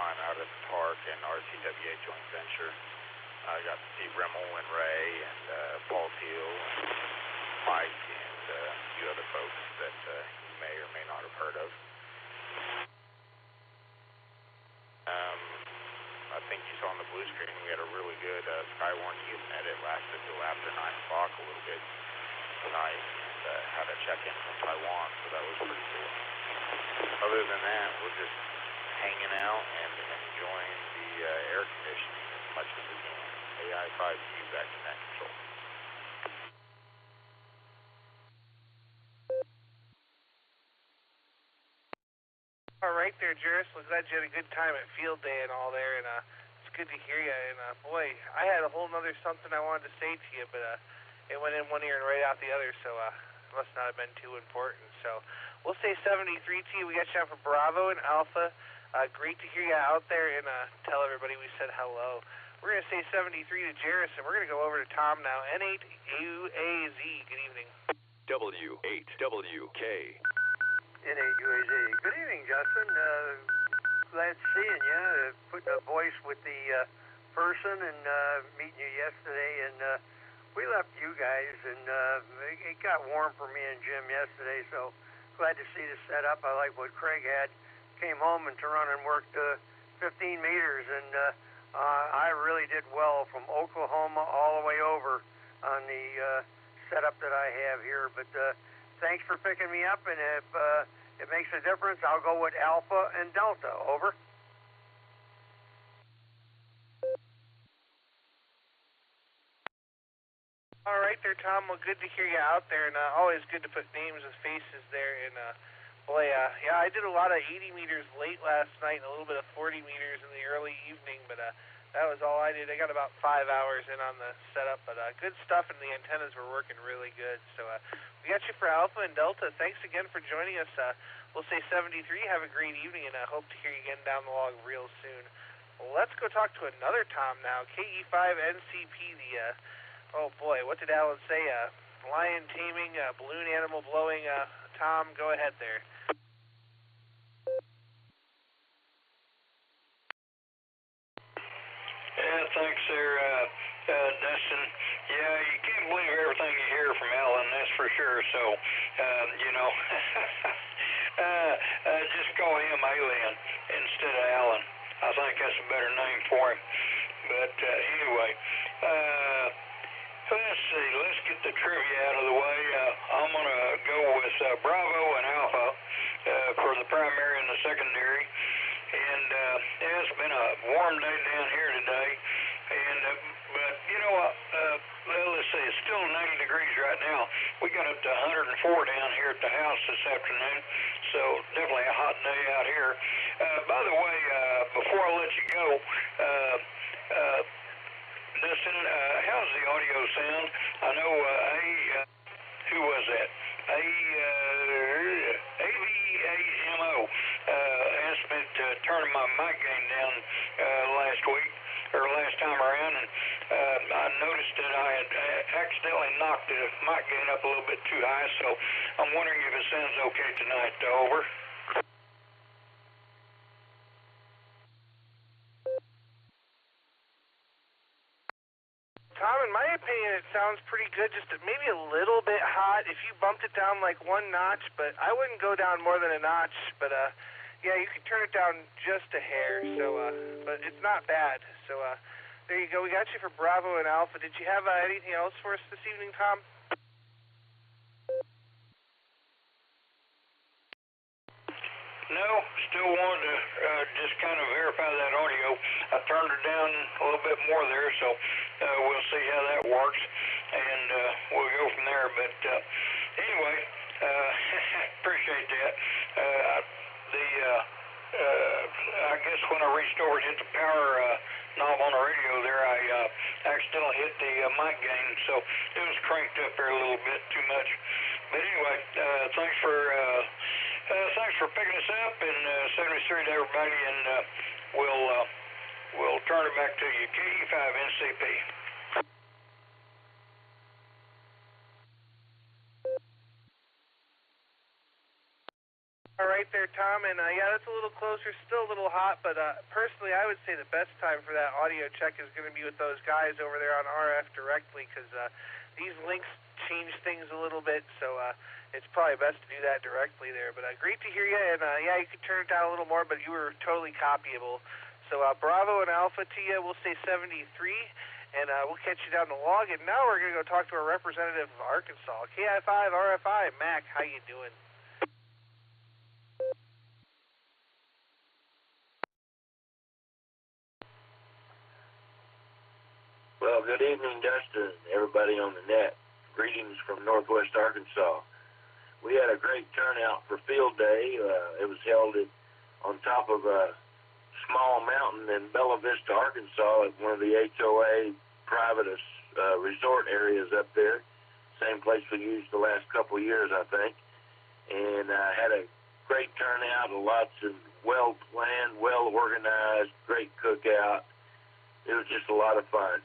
I'm out at the park and RCWA joint venture. I got to see Rimmel and Ray and Paul Teal and Mike and a few other folks that you may or may not have heard of. I think you saw on the blue screen we had a really good Skywarn Ethernet. It lasted till after 9 o'clock a little bit tonight, and had a check-in from Taiwan, so that was pretty cool. Other than that, we're just hanging out and enjoying the air conditioning as much as we can. AI5Q back to net control. All right there, Jairus. Well, glad you had a good time at field day and all there, and it's good to hear you. And boy, I had a whole nother something I wanted to say to you, but it went in one ear and right out the other, so it must not have been too important. So we'll say 73 to you. We got you out for Bravo and Alpha. Great to hear you out there, and tell everybody we said hello. We're going to say 73 to Jairus, and we're going to go over to Tom now. N8UAZ, good evening. W8WK. N8UAZ. Good evening, Justin. Glad seeing you. Putting a voice with the person and meeting you yesterday. And we left you guys, and it got warm for me and Jim yesterday, so glad to see the setup. I like what Craig had. Came home and turned around and worked 15 meters, and I really did well from Oklahoma all the way over on the setup that I have here. But thanks for picking me up, and if it makes a difference, I'll go with Alpha and Delta. Over. All right there, Tom. Well, good to hear you out there, and always good to put names with faces there. And boy, yeah, I did a lot of 80 meters late last night and a little bit of 40 meters in the early evening, but that was all I did. I got about 5 hours in on the setup, but good stuff, and the antennas were working really good. So we got you for Alpha and Delta. Thanks again for joining us. We'll say 73. Have a great evening, and I hope to hear you again down the log real soon. Well, let's go talk to another Tom now. KE5NCP, oh boy, what did Alan say? Lion taming, balloon animal blowing. Tom, go ahead there. Yeah, thanks there, Dustin. Yeah, you can't believe everything you hear from Alan, that's for sure. So, you know, just call him Alien instead of Alan. I think that's a better name for him. But anyway, let's see. Let's get the trivia out of the way. I'm going to go with Bravo and Alpha for the primary and the secondary. And yeah, it's been a warm day down here today. And but you know what? Well, let's see. It's still 90 degrees right now. We got up to 104 down here at the house this afternoon. So definitely a hot day out here. By the way, before I let you go, Dustin, how's the audio sound? I know who was that? AVAMO asked me to turn my mic gain down last week, or last time around, and I noticed that I had accidentally knocked the mic gain up a little bit too high, so I'm wondering if it sounds okay tonight. Over. Tom, in my opinion, it sounds pretty good, just maybe a little bit hot. If you bumped it down like one notch, but I wouldn't go down more than a notch. But yeah, you could turn it down just a hair. So, but it's not bad. So, there you go. We got you for Bravo and Alpha. Did you have anything else for us this evening, Tom? No, still wanted to just kind of verify that audio. I turned it down a little bit more there, so we'll see how that works, and we'll go from there. But anyway, appreciate that. I guess when I reached over and hit the power knob on the radio there, I accidentally hit the mic gain, so it was cranked up there a little bit too much. But anyway, thanks for picking us up, and 73 to everybody, and we'll turn it back to you. KE5NCP. All right there, Tom, and yeah, that's a little closer, still a little hot, but personally, I would say the best time for that audio check is going to be with those guys over there on RF directly, because these links change things a little bit, so it's probably best to do that directly there. But great to hear you, and yeah, you could turn it down a little more, but you were totally copyable. So Bravo and Alpha to you, we'll say 73, and we'll catch you down the log. And now we're going to go talk to our representative of Arkansas, KI5 RFI. Mac, how you doing? Well, good evening, Dustin, everybody on the net. Greetings from Northwest Arkansas. We had a great turnout for Field Day. It was held on top of a small mountain in Bella Vista, Arkansas, at one of the HOA private resort areas up there. Same place we used the last couple of years, I think. And had a great turnout, lots of well-planned, well-organized, great cookout. It was just a lot of fun.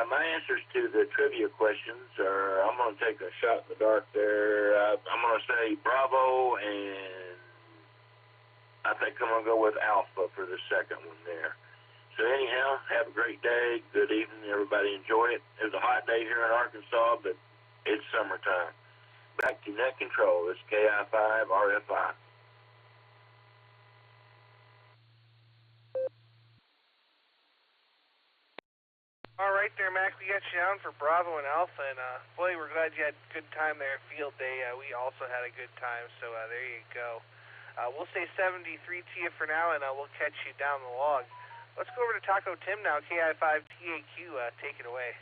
My answers to the trivia questions are, I'm going to take a shot in the dark there. I'm going to say Bravo, and I think I'm going to go with Alpha for the second one there. So anyhow, have a great day. Good evening, everybody. Enjoy it. It was a hot day here in Arkansas, but it's summertime. Back to net control. It's KI5 RFI. All right there, Mac. We got you down for Bravo and Alpha, and boy, we're glad you had a good time there at Field Day. We also had a good time, so there you go. We'll say 73 to you for now, and we'll catch you down the log. Let's go over to Taco Tim now, KI5 TAQ. Take it away.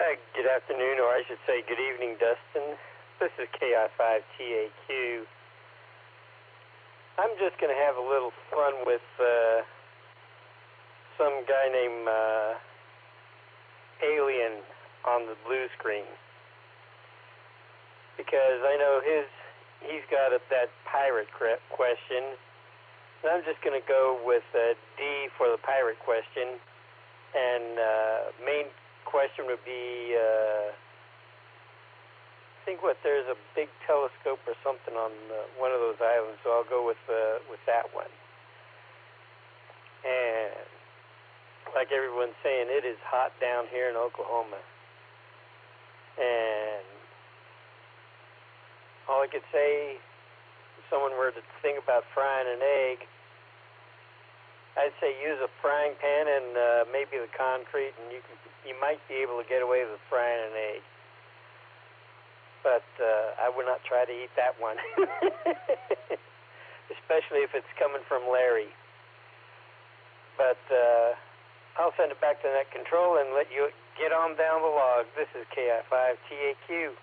Good afternoon, or I should say good evening, Dustin. This is KI5TAQ. I'm just going to have a little fun with some guy named Alien on the blue screen, because I know he's got that pirate question, and I'm just going to go with D for the pirate question, and main question would be I think there's a big telescope or something on one of those islands, so I'll go with that one. And like everyone's saying, it is hot down here in Oklahoma. And all I could say, if someone were to think about frying an egg, I'd say use a frying pan and maybe the concrete, and you might be able to get away with frying an egg. But I would not try to eat that one, especially if it's coming from Larry. But I'll send it back to Net Control and let you get on down the log. This is KI5TAQ.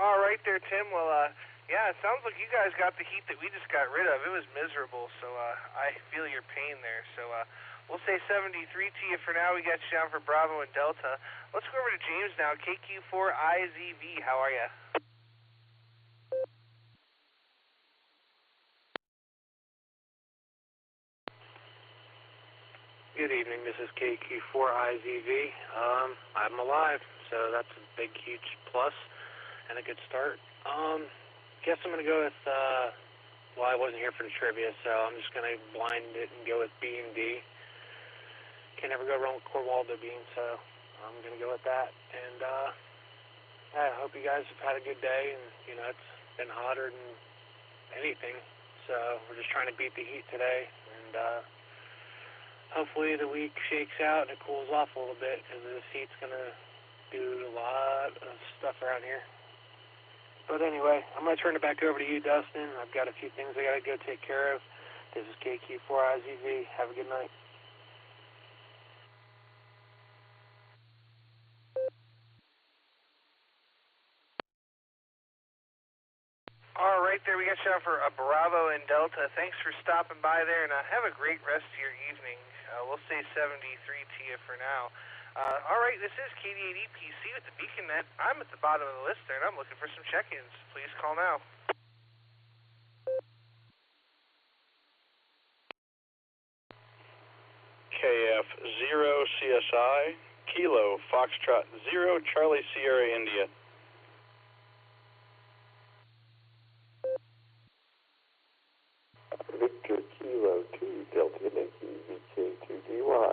All right there, Tim. Well, yeah, it sounds like you guys got the heat that we just got rid of. It was miserable, so I feel your pain there. So we'll say 73 to you for now. We got you down for Bravo and Delta. Let's go over to James now. KQ4IZV, how are you? Good evening, this is KQ4IZV. I'm alive, so that's a big, huge plus and a good start. Guess I'm going to go with, well, I wasn't here for the trivia, so I'm just going to blind it and go with B and D. Can't ever go wrong with Corvaldo beans, so I'm going to go with that. And I hope you guys have had a good day, and, you know, it's been hotter than anything, so we're just trying to beat the heat today, and hopefully the week shakes out and it cools off a little bit, because this heat's going to do a lot of stuff around here. But anyway, I'm going to turn it back over to you, Dustin. I've got a few things I got to go take care of. This is KQ4IZV. Have a good night. All right there, we got you out for Bravo and Delta. Thanks for stopping by there, and have a great rest of your evening. We'll say 73 to you for now. All right, this is KD80PC with the Beacon Net. I'm at the bottom of the list there, and I'm looking for some check-ins. Please call now. KF0CSI, Kilo, Foxtrot 0, Charlie Sierra, India. Victor Kilo 2, Delta Yankee, VK2DY.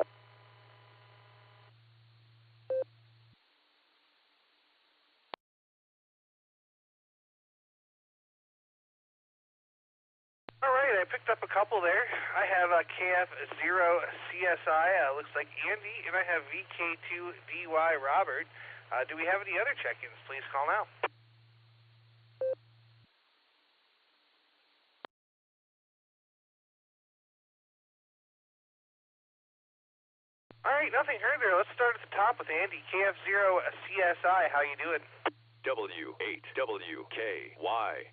All right, I picked up a couple there. I have KF0CSI, looks like Andy, and I have VK2DY Robert. Do we have any other check-ins? Please call now. All right, nothing heard there. Let's start at the top with Andy, KF0CSI. How you doing? W8WKY.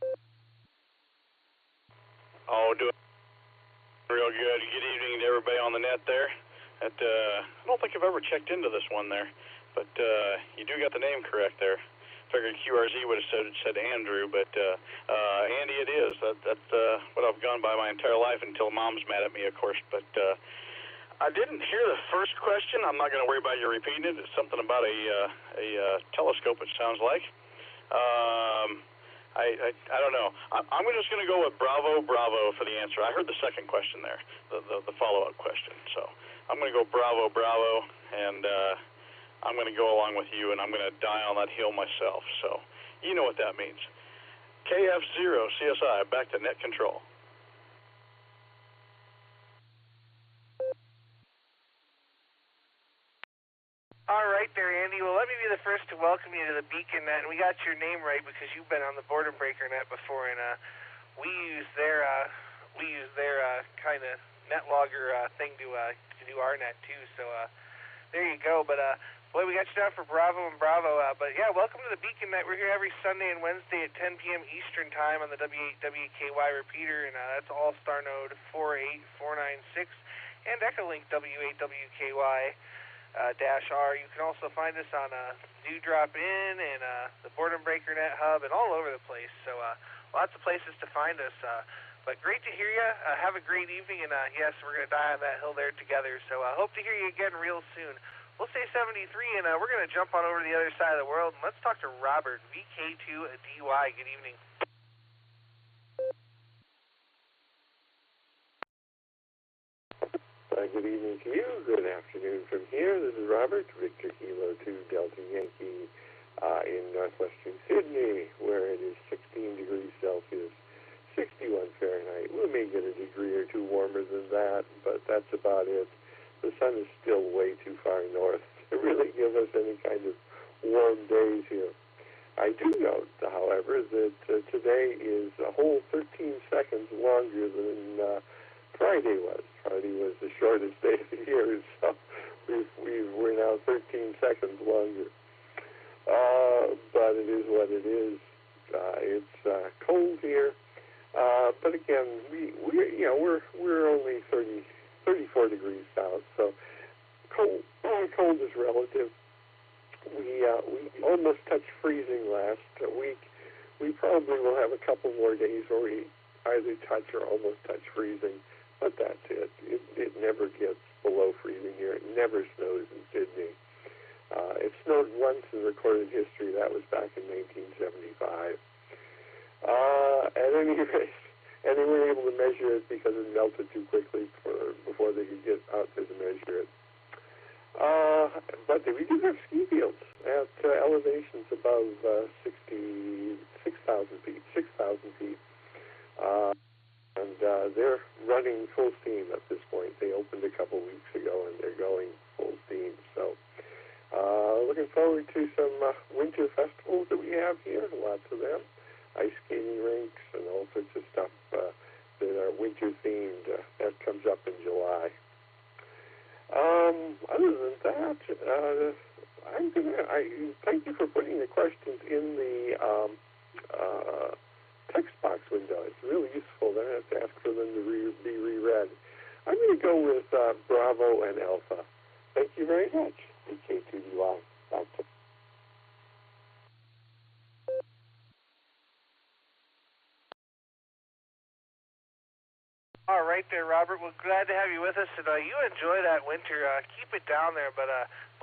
Oh, doing real good. Good evening to everybody on the net there. I don't think I've ever checked into this one there, but you do got the name correct there. Figured QRZ would have said Andrew, but Andy it is. That's what I've gone by my entire life until Mom's mad at me, of course. But I didn't hear the first question. I'm not going to worry about you repeating it. It's something about a telescope, it sounds like. I don't know. I'm just going to go with Bravo for the answer. I heard the second question there, the follow-up question. So I'm going to go Bravo, and I'm going to go along with you, and I'm going to die on that hill myself. So you know what that means. KF0CSI, back to Net Control. All right there, Andy. Well, let me be the first to welcome you to the Beacon Net. And we got your name right because you've been on the Boredom Breaker Net before, and we use their we use their kind of NetLogger thing to do our net too. So there you go. But boy, we got you down for Bravo and Bravo. But yeah, welcome to the Beacon Net. We're here every Sunday and Wednesday at 10 p.m. Eastern Time on the W8WKY repeater, and that's Allstar Node 48496 and Echolink W8WKY -R. You can also find us on Dewdrop In and the Boredom Breaker Net Hub and all over the place. So lots of places to find us. But great to hear you. Have a great evening, and yes, we're going to die on that hill there together. So hope to hear you again real soon. We'll say 73, and we're going to jump on over to the other side of the world, and let's talk to Robert, VK2DY. Good evening. Good evening to you. Good afternoon from here. This is Robert, Victor Kilo 2 Delta Yankee in northwestern Sydney, where it is 16 degrees Celsius, 61 Fahrenheit. We may get a degree or two warmer than that, but that's about it. The sun is still way too far north to really give us any kind of warm days here. I do note, however, that today is a whole 13 seconds longer than Friday was. Friday was the shortest day of the year, so we're now 13 seconds longer. But it is what it is. It's cold here. But again, we're only 34 degrees south, so cold is relative. We almost touched freezing last week. We probably will have a couple more days where we either touch or almost touch freezing, but that's it. It never gets below freezing here. It never snows in Sydney. It snowed once in recorded history. That was back in 1975. At any rate, and they weren't able to measure it because it melted too quickly before they could get out there to measure it. But we do have ski fields at elevations above 6,000 feet. And they're running full steam at this point. They opened a couple weeks ago, and they're going full steam. So looking forward to some winter festivals that we have here, lots of them. Ice skating rinks and all sorts of stuff that are winter-themed. That comes up in July. Other than that, I thank you for putting the questions in the text box window. It's really useful. I don't have to ask for them to be reread. I'm going to go with Bravo and Alpha. Thank you very much. VK2DY. Back to All right there, Robert. Well, glad to have you with us, and you enjoy that winter. Keep it down there, but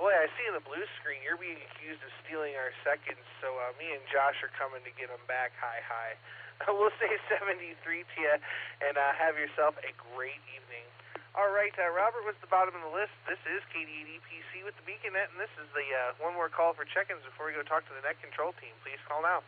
boy, I see in the blue screen you're being accused of stealing our seconds, so me and Josh are coming to get them back. Hi. We'll say 73 to you, and have yourself a great evening. All right, Robert was the bottom of the list. This is KD8EPC with the Beacon Net, and this is the one more call for check-ins before we go talk to the net control team. Please call now.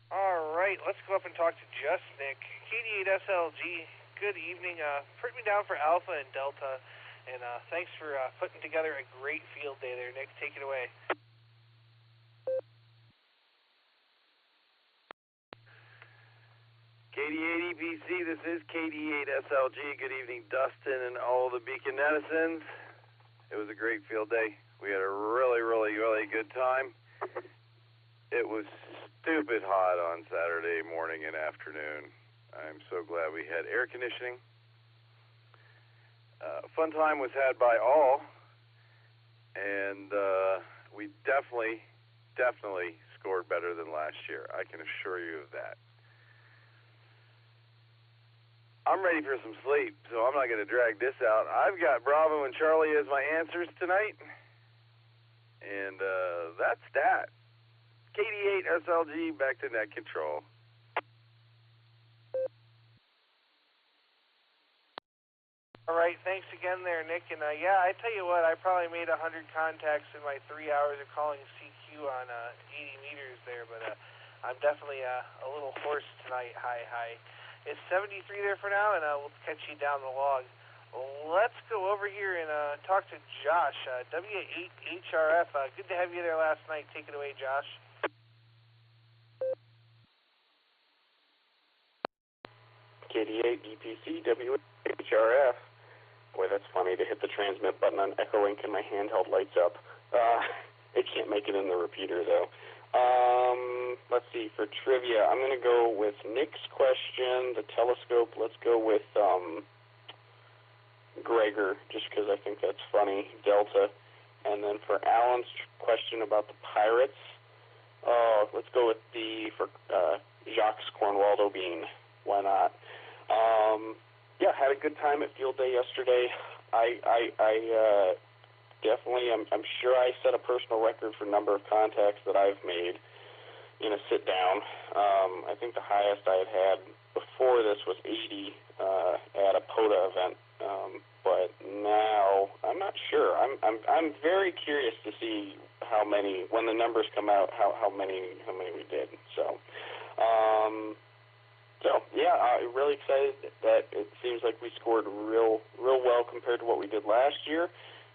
All right, let's go up and talk to Just Nick. KD8SLG, good evening. Put me down for Alpha and Delta, and thanks for putting together a great field day there, Nick. Take it away. KD8EPC, this is KD8SLG. Good evening, Dustin and all the Beacon netizens. It was a great field day. We had a really, really, really good time. It was stupid hot on Saturday morning and afternoon. I'm so glad we had air conditioning. Fun time was had by all, and we definitely scored better than last year. I can assure you of that. I'm ready for some sleep, so I'm not going to drag this out. I've got Bravo and Charlie as my answers tonight, and that's that. KD8SLG, back to net control. All right, thanks again there, Nick. And yeah, I tell you what, I probably made 100 contacts in my 3 hours of calling CQ on 80 meters there, but I'm definitely a little hoarse tonight. Hi. It's 73 there for now, and we'll catch you down the log. let's go over here and talk to Josh, W8HRF. Good to have you there last night. Take it away, Josh. KD8 EPC WHRF. Boy, that's funny to hit the transmit button on Echolink and my handheld lights up. It can't make it in the repeater, though. Let's see, for trivia, I'm going to go with Nick's question, the telescope. Let's go with Gregor, just because I think that's funny, Delta. And then for Alan's question about the pirates, let's go with for Jacques Cornwaldo Bean. Why not? Yeah, had a good time at Field Day yesterday. I definitely, I'm sure I set a personal record for number of contacts that I've made in a sit down. I think the highest I had before this was 80 at a POTA event, but now I'm not sure. I'm very curious to see how many, when the numbers come out, how many we did. So yeah, I'm really excited that it seems like we scored real well compared to what we did last year,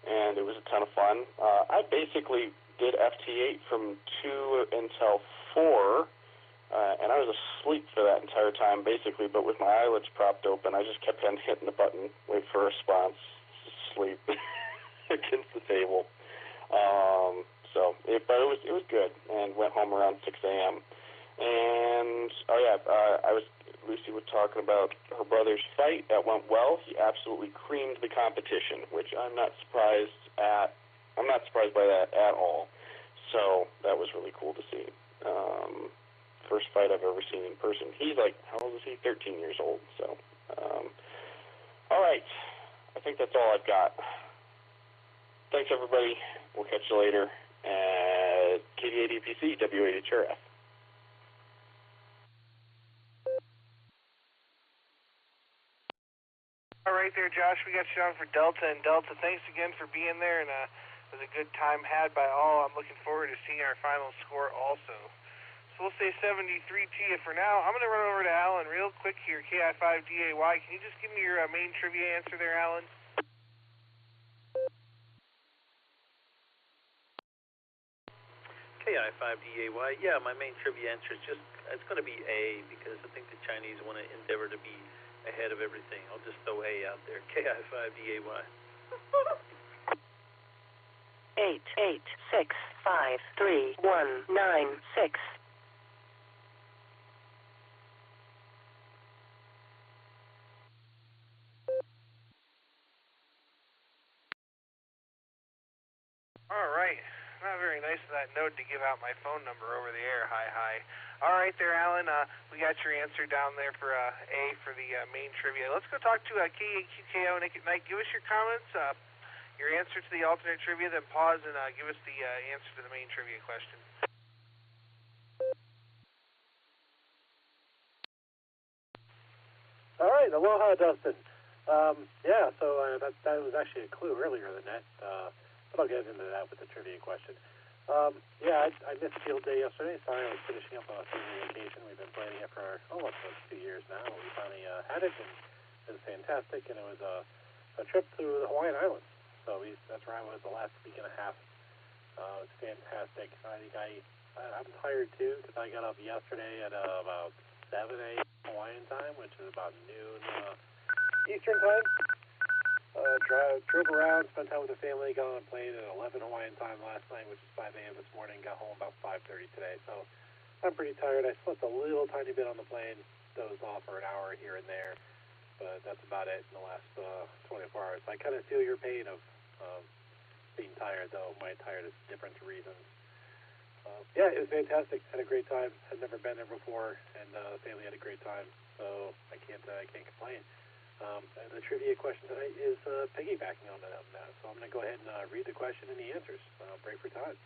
and it was a ton of fun. I basically did FT8 from 2 until 4, and I was asleep for that entire time, basically, but with my eyelids propped open, I just kept on hitting the button, wait for a response, sleep against the table. But it was good, and went home around 6 a.m. And Lucy was talking about her brother's fight. That went well. He absolutely creamed the competition, which I'm not surprised by that at all. So that was really cool to see. First fight I've ever seen in person. He's like, how old is he? 13 years old. So, all right. I think that's all I've got. Thanks, everybody. We'll catch you later at KD8 EPC WHRF. All right there, Josh. We got you on for Delta. And Delta, thanks again for being there. And it was a good time had by all. I'm looking forward to seeing our final score also. So we'll say 73 to you for now. I'm going to run over to Alan real quick here, KI5DAY. Can you just give me your main trivia answer there, Alan? KI5DAY. Yeah, my main trivia answer is it's going to be A, because I think the Chinese want to endeavor to be ahead of everything. I'll just throw A out there. KI5DAY. 886539196. All right. Not very nice of that node to give out my phone number over the air. Hi. All right there, Alan. We got your answer down there for A for the main trivia. Let's go talk to KAQKO Nick at Night. Give us your comments, your answer to the alternate trivia, then pause and give us the answer to the main trivia question. All right, aloha, Dustin. So that was actually a clue earlier than that, but I'll get into that with the trivia question. I missed Field Day yesterday. Sorry, I was finishing up a family vacation. We've been planning it for almost 2 years now. We finally had it, and it was fantastic, and it was a trip to the Hawaiian Islands. So that's where I was the last week and a half. It was fantastic. I'm tired, too, because I got up yesterday at about 7 a.m. Hawaiian time, which is about noon Eastern time. Drove around, spent time with the family, got on a plane at 11 Hawaiian time last night, which is 5 a.m. this morning, got home about 5:30 today. So I'm pretty tired. I slept a little tiny bit on the plane, dozed off for an hour here and there, but that's about it in the last 24 hours. I kind of feel your pain of being tired, though. My tired is different reasons. It was fantastic. Had a great time. Had never been there before, and the family had a great time, so I can't complain. The trivia question tonight is piggybacking on that. So I'm going to go ahead and read the question and the answers. Break for time.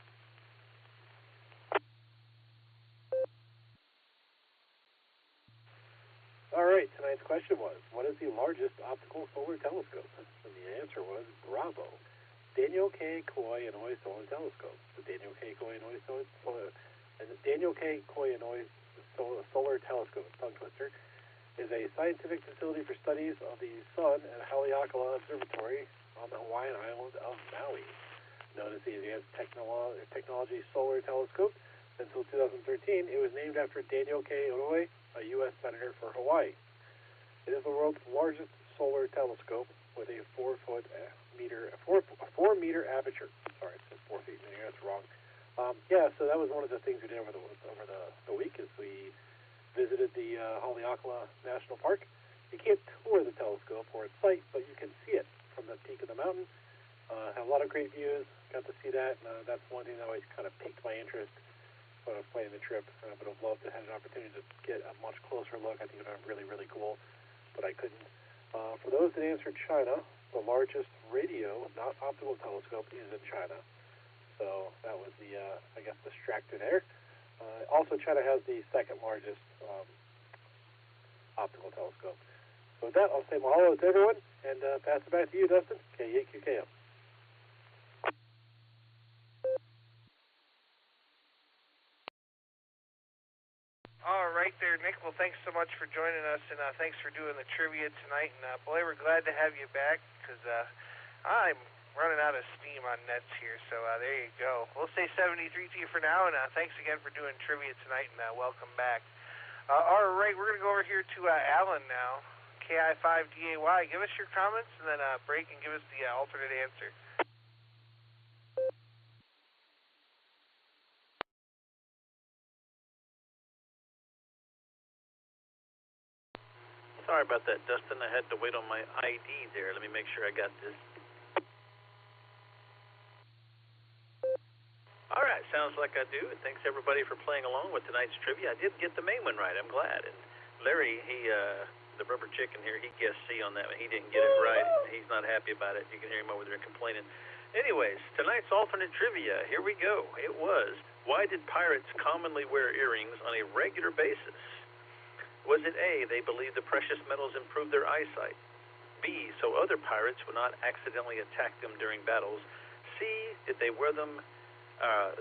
All right, tonight's question was, what is the largest optical solar telescope? And the answer was Bravo. Daniel K. Coy Inouye Solar Telescope. The Daniel K. Coy Inouye Solar Telescope, tongue twister, is a scientific facility for studies of the sun at Haleakala Observatory on the Hawaiian island of Maui. Known as the Advanced Technology Solar Telescope, until 2013, it was named after Daniel K. Inouye, a U.S. Senator for Hawaii. It is the world's largest solar telescope with a 4 meter aperture. Sorry, it says 4 feet. That's wrong. So that was one of the things we did over the week is we visited the Haleakala National Park. You can't tour the telescope or its site, but you can see it from the peak of the mountain. Have a lot of great views. Got to see that, and that's one thing that always kind of piqued my interest when I was planning the trip. But I'd loved to have an opportunity to get a much closer look. I think it would be really, really cool, but I couldn't. For those that answered China, the largest radio, not optical telescope, is in China. So that was the, distractor there. Also, China has the second largest optical telescope. So with that, I'll say mahalo to everyone and pass it back to you, Dustin. KEAQKM. All right there, Nick. Well, thanks so much for joining us, and thanks for doing the trivia tonight. And boy, we're glad to have you back because I'm running out of steam on nets here. So there you go. We'll say 73 to you for now, and thanks again for doing trivia tonight, and welcome back. All right, we're going to go over here to Alan now, KI5DAY. Give us your comments, and then break and give us the alternate answer. Sorry about that, Dustin. I had to wait on my ID there. Let me make sure I got this. All right, sounds like I do. Thanks, everybody, for playing along with tonight's trivia. I did get the main one right. I'm glad. And Larry, the rubber chicken here, he guessed C on that one. He didn't get it right. He's not happy about it. You can hear him over there complaining. Anyways, tonight's alternate trivia. Here we go. It was, why did pirates commonly wear earrings on a regular basis? Was it A, they believed the precious metals improved their eyesight? B, so other pirates would not accidentally attack them during battles? C, did they wear them?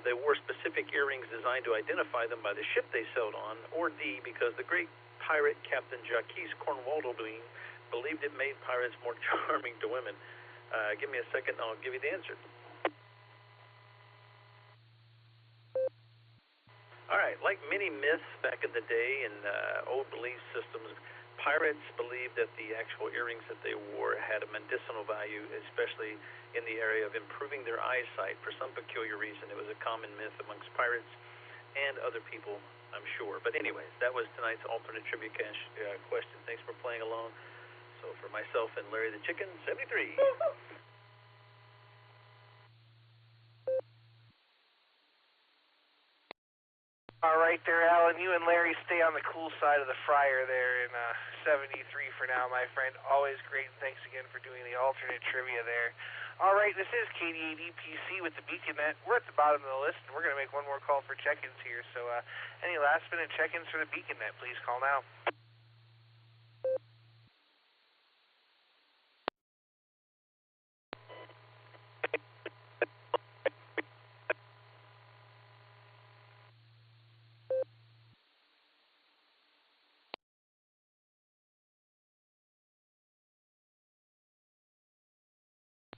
They wore specific earrings designed to identify them by the ship they sailed on? Or D, because the great pirate Captain Jacques Cornwaldo believed it made pirates more charming to women? Give me a second, and I'll give you the answer. All right, like many myths back in the day and old belief systems, pirates believed that the actual earrings that they wore had a medicinal value, especially in the area of improving their eyesight. For some peculiar reason, it was a common myth amongst pirates and other people, I'm sure. But anyways, that was tonight's alternate trivia question. Thanks for playing along. So for myself and Larry the Chicken, 73. All right there, Alan. You and Larry stay on the cool side of the fryer there in 73 for now, my friend. Always great, and thanks again for doing the alternate trivia there. All right, this is KD8EPC with the Beacon Net. We're at the bottom of the list, and we're going to make one more call for check-ins here. So any last-minute check-ins for the Beacon Net, please call now.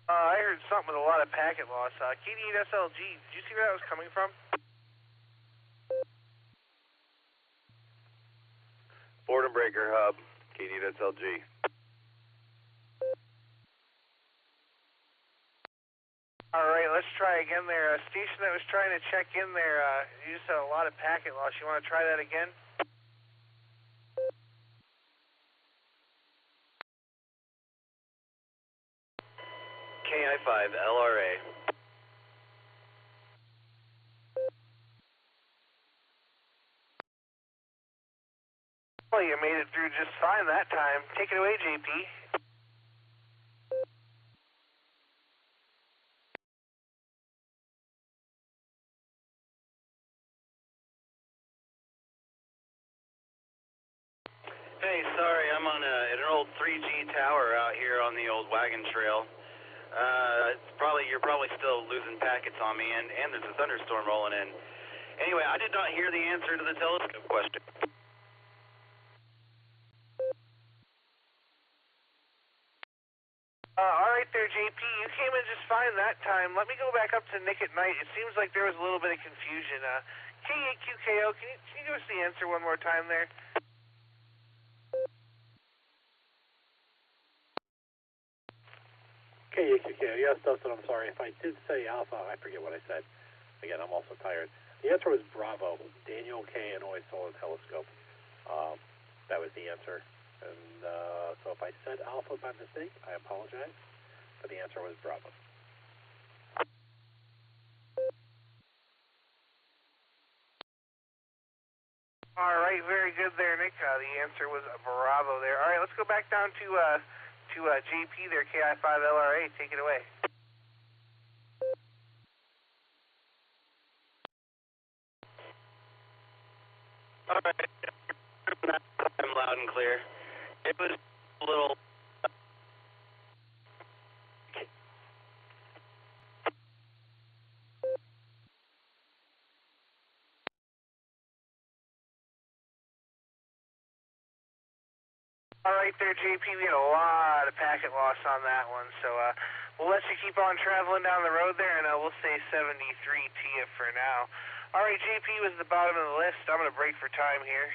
I heard something with a lot of packet loss. KD8SLG, did you see where that was coming from? Boredom Breaker Hub, KD8SLG. All right, let's try again there. Station that was trying to check in there, you just had a lot of packet loss. You want to try that again? KI5 LRA. Well, you made it through just fine that time. Take it away, JP. Hey, sorry, I'm on an old 3G tower out here on the old wagon trail. You're probably still losing packets on me, and there's a thunderstorm rolling in. Anyway, I did not hear the answer to the telescope question. All right there, JP. You came in just fine that time. Let me go back up to Nick at night. It seems like there was a little bit of confusion. K8QKO, can you give us the answer one more time there? K8QKO, yes, Dustin, I'm sorry. If I did say alpha, I forget what I said. Again, I'm also tired. The answer was Bravo, Daniel K. Inouye Solar Telescope. That was the answer. And so if I said alpha by mistake, I apologize. But the answer was Bravo. All right, very good there, Nick. The answer was Bravo there. All right, let's go back down to JP there, KI5LRA. Take it away. All right, I'm loud and clear. It was a little. All right there, JP. We had a lot of packet loss on that one, so we'll let you keep on traveling down the road there, and we'll say 73 to you for now. All right, JP was at the bottom of the list. I'm going to break for time here.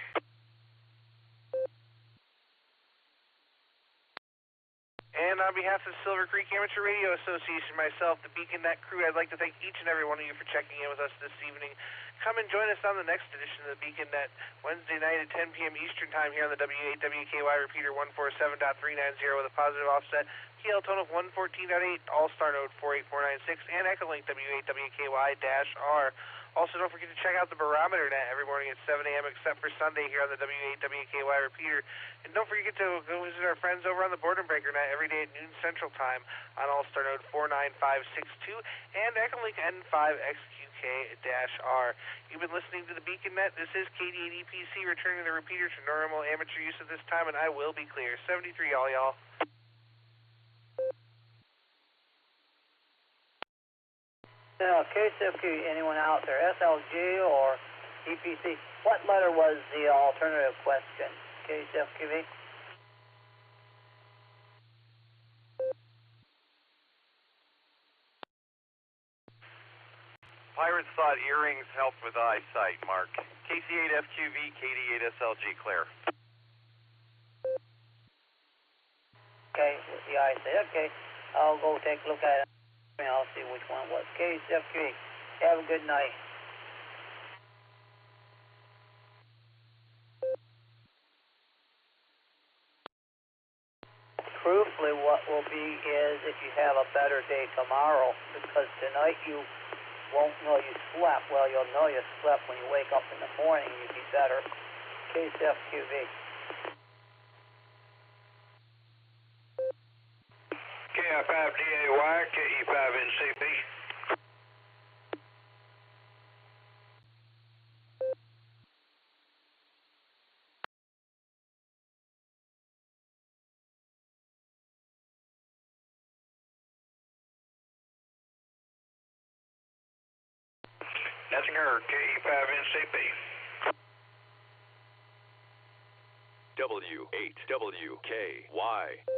And on behalf of the Silvercreek Amateur Radio Association, myself, the Beacon Net crew, I'd like to thank each and every one of you for checking in with us this evening. Come and join us on the next edition of the Beacon Net, Wednesday night at 10 p.m. Eastern Time here on the W8WKY repeater 147.390 with a positive offset, TL tone of 114.8, Allstar Node 48496, and Echolink W8WKY-R. Also, don't forget to check out the Barometer Net every morning at 7 a.m. except for Sunday here on the W8WKY repeater. And don't forget to go visit our friends over on the Boredom Breaker Net every day at noon Central Time on Allstar Node 49562 and Echolink N5XQK-R. You've been listening to the Beacon Net. This is KD8EPC returning the repeater to normal amateur use at this time, and I will be clear. 73, all y'all. KCFQ, anyone out there, SLG or EPC? What letter was the alternative question? KCFQV? Pirates thought earrings helped with eyesight, Mark. KC8FQV, KD8SLG, clear. Okay, with the eyesight. Okay, I'll go take a look at it. I'll see which one was. KCFQ, have a good night. Truthfully, what will be is if you have a better day tomorrow, because tonight you won't know you slept. Well, you'll know you slept when you wake up in the morning. You'll be better. KCFQV. KI5DAY, KE5NCP. Nothing heard, KE5NCP. W8WKY.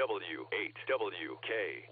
W8WKY.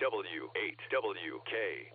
W8WKY.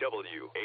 W8WKY.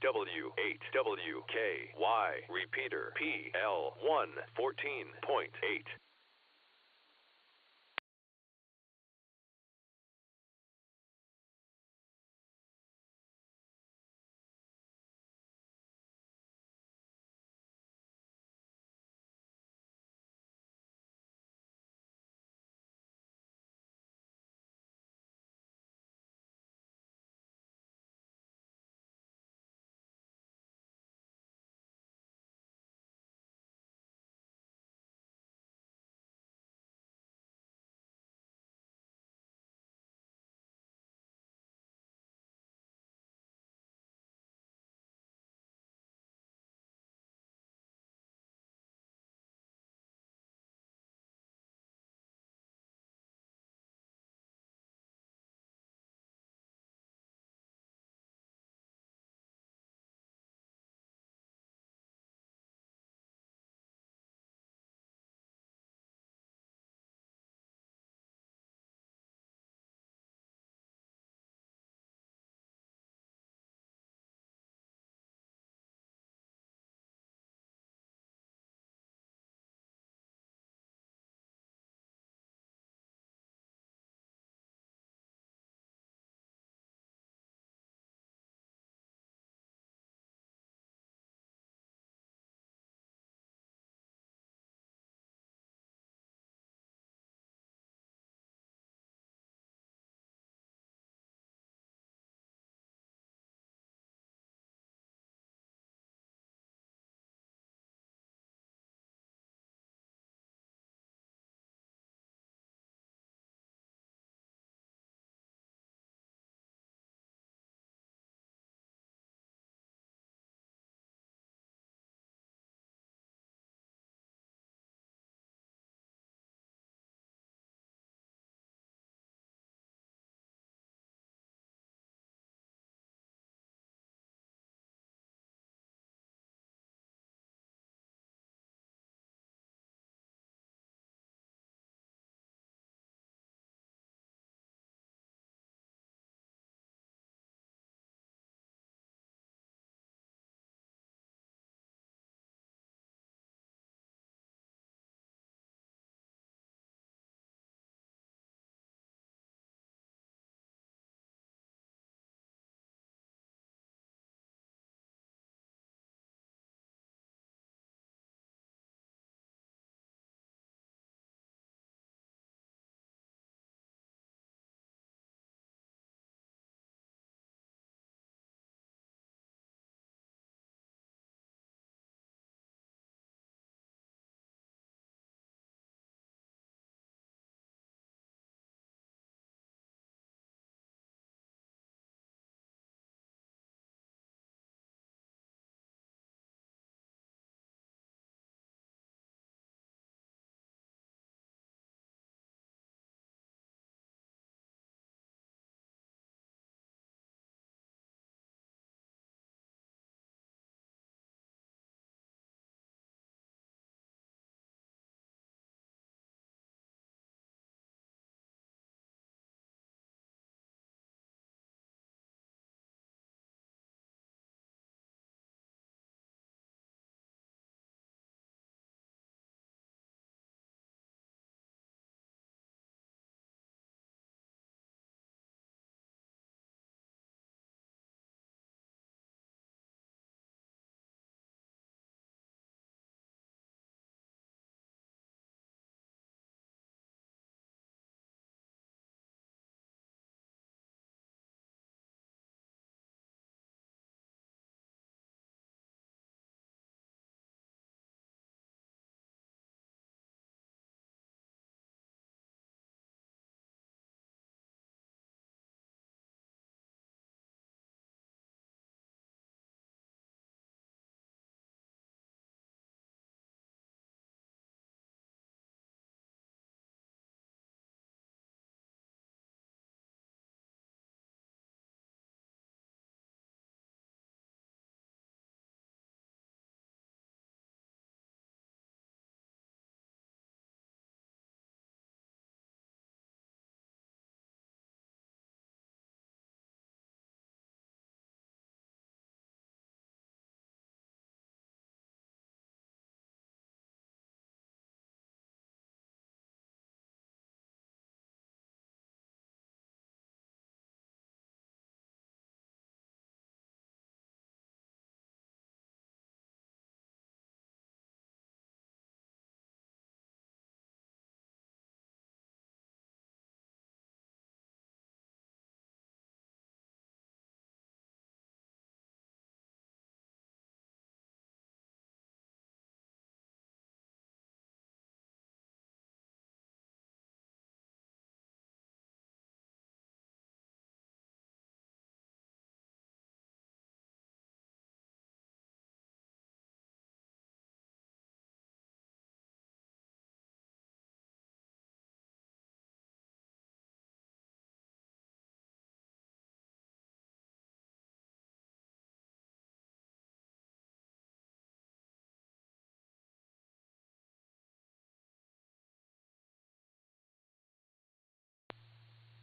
W8WKY repeater PL1 14.8.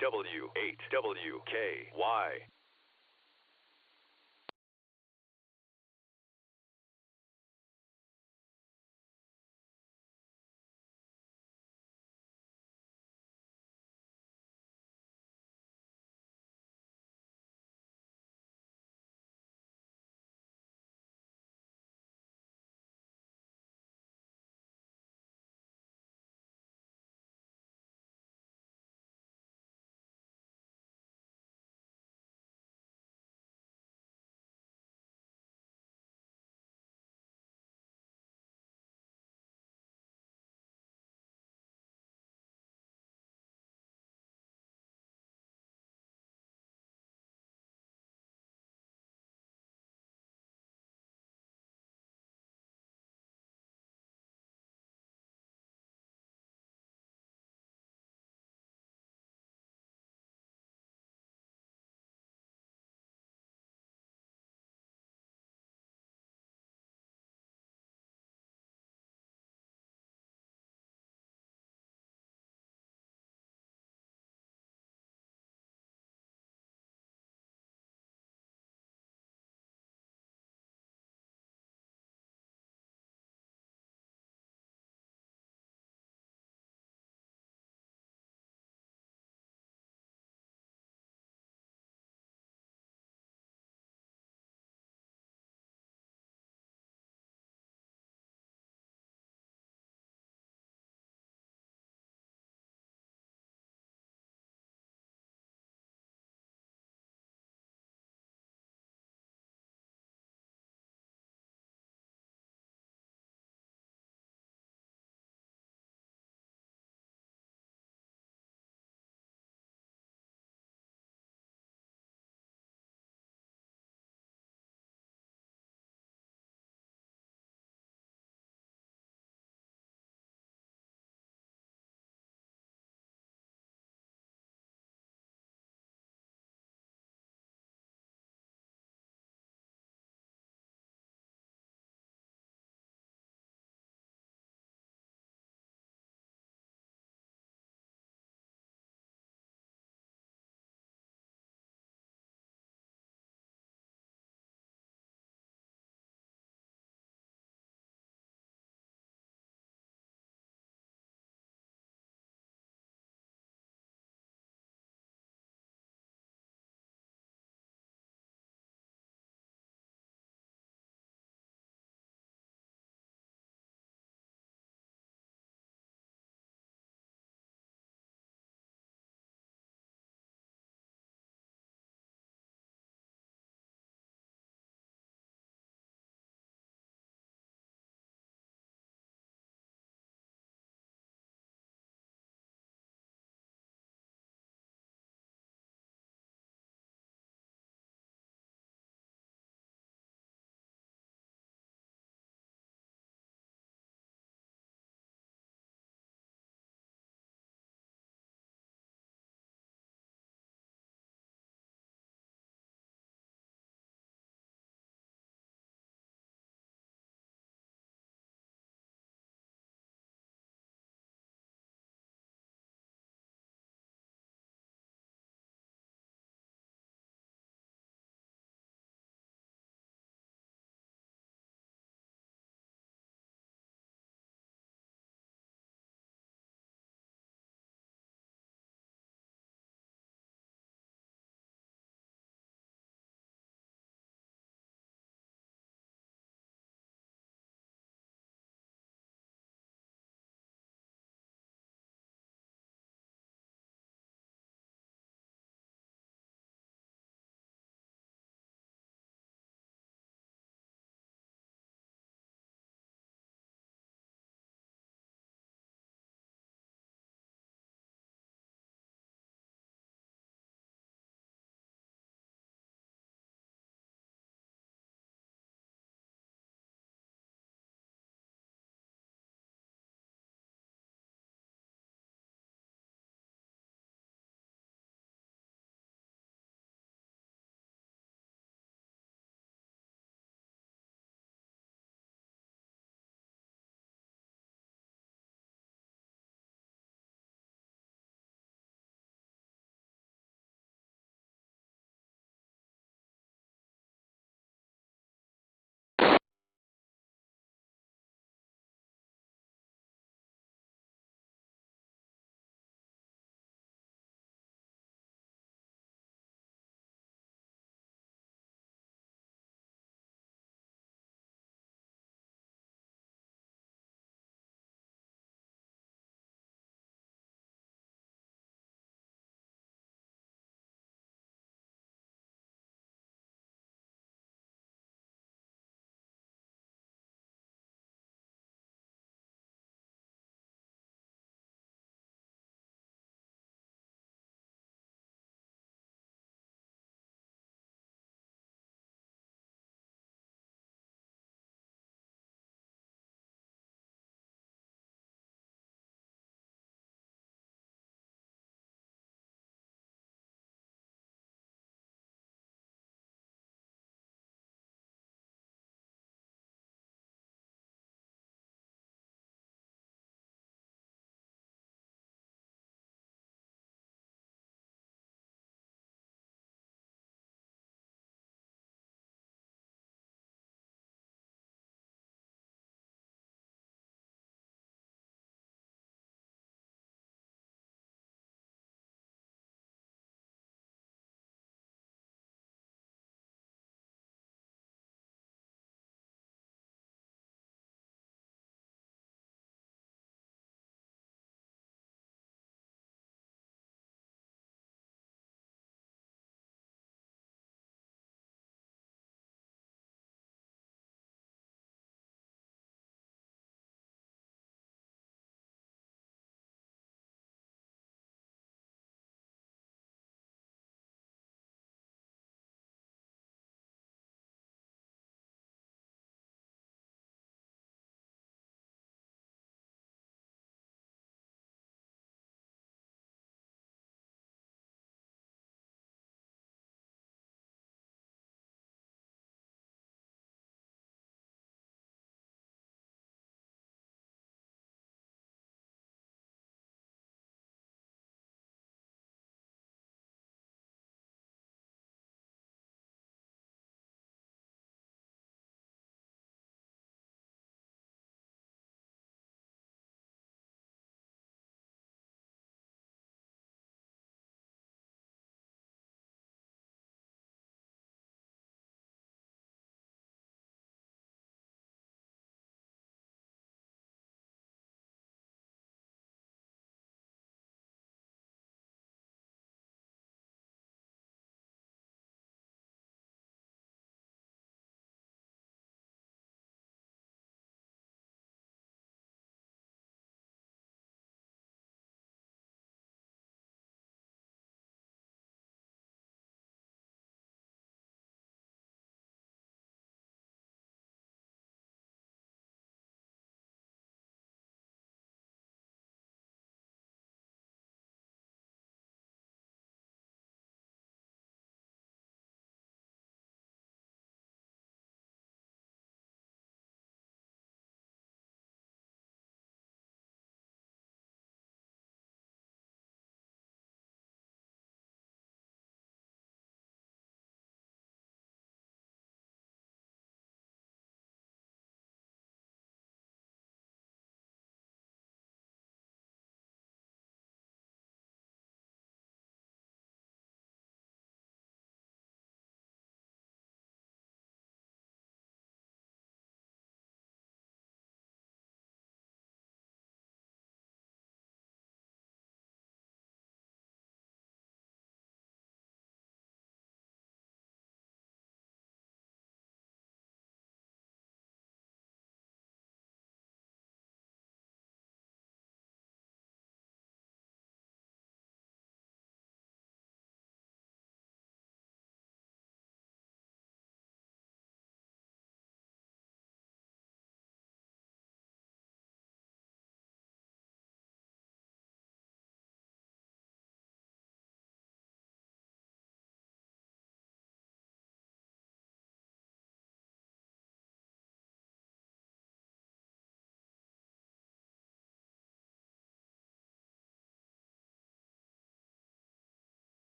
W8WKY.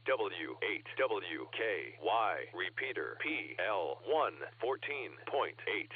W8WKY, repeater PL1 14.8.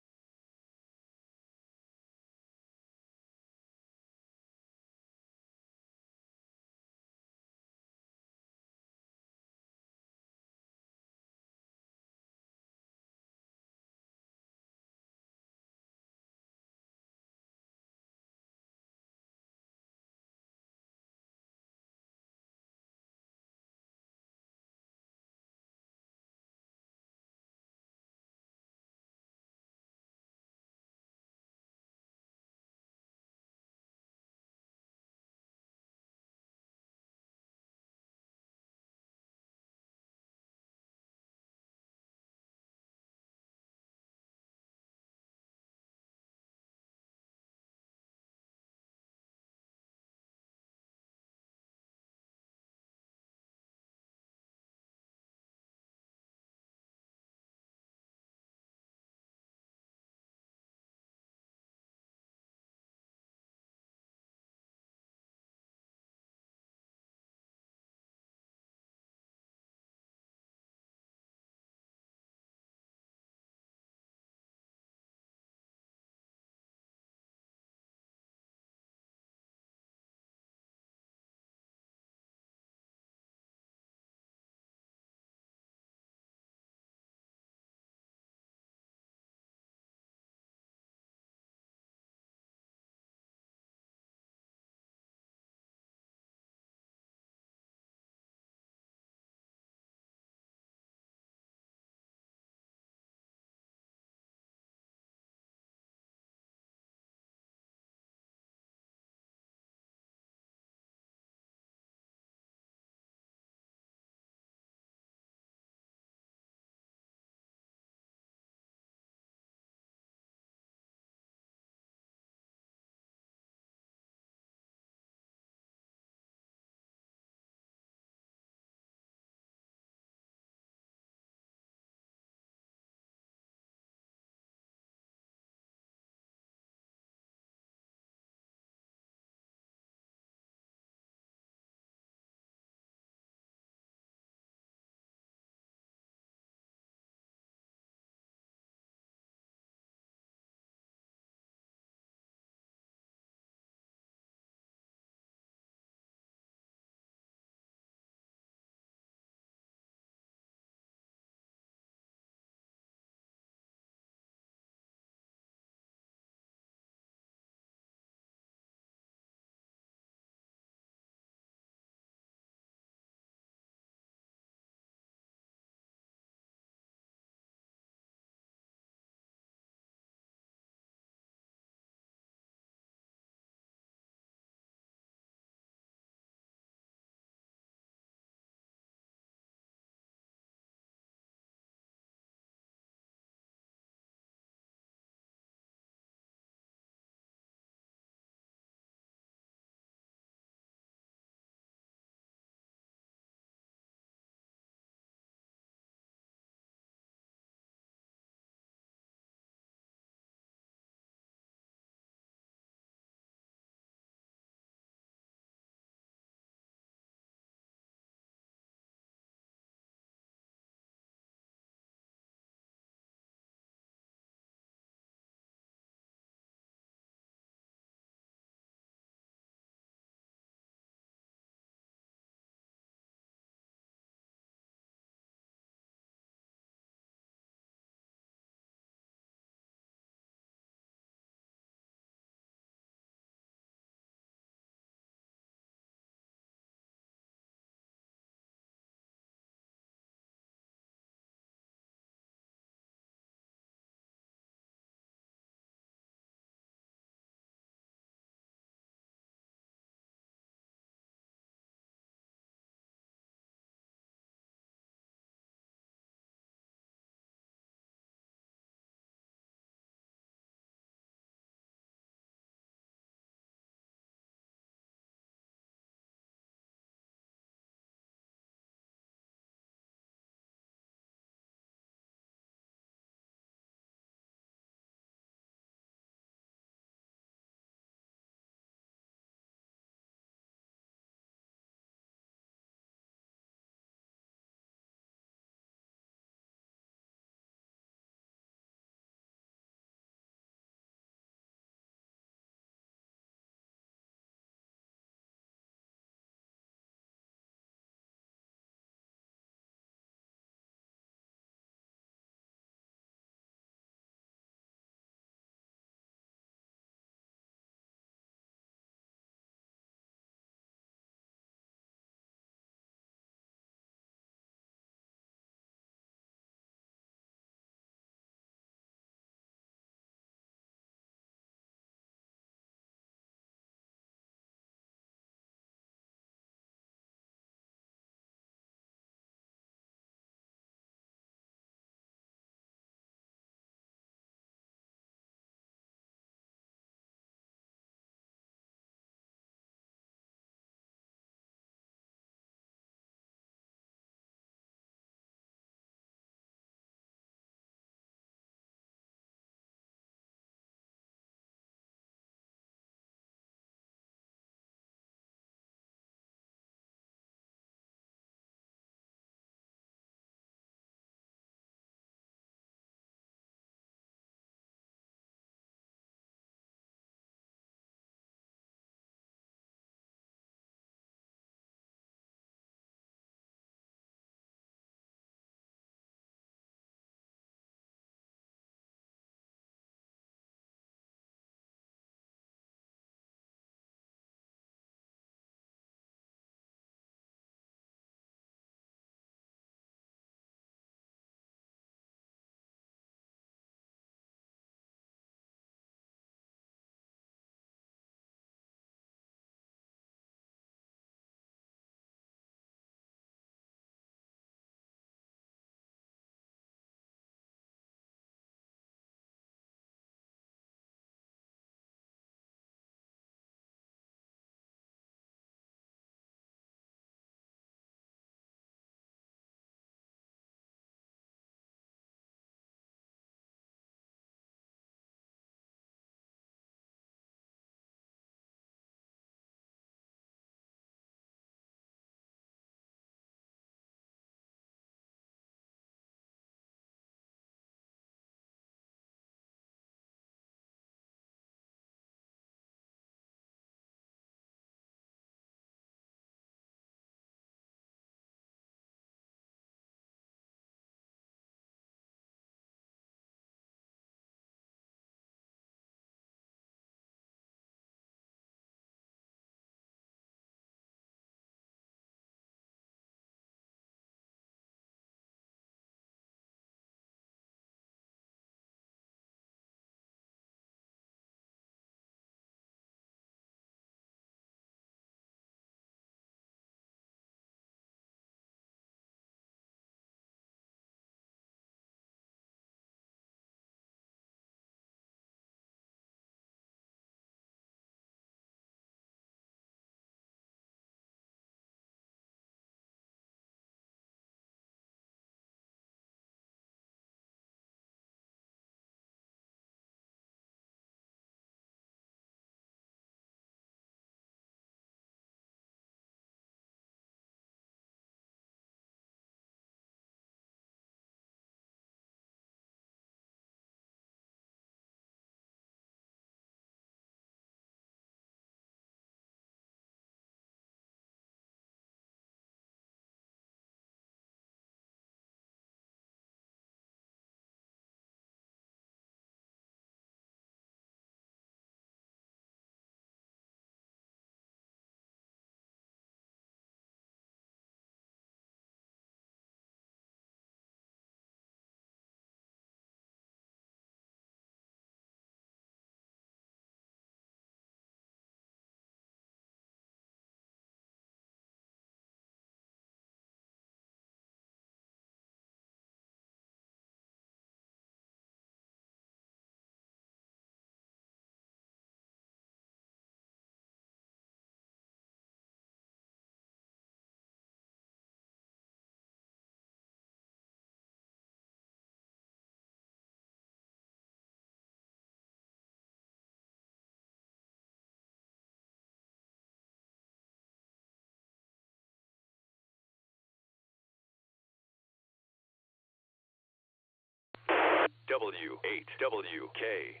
W8WKY.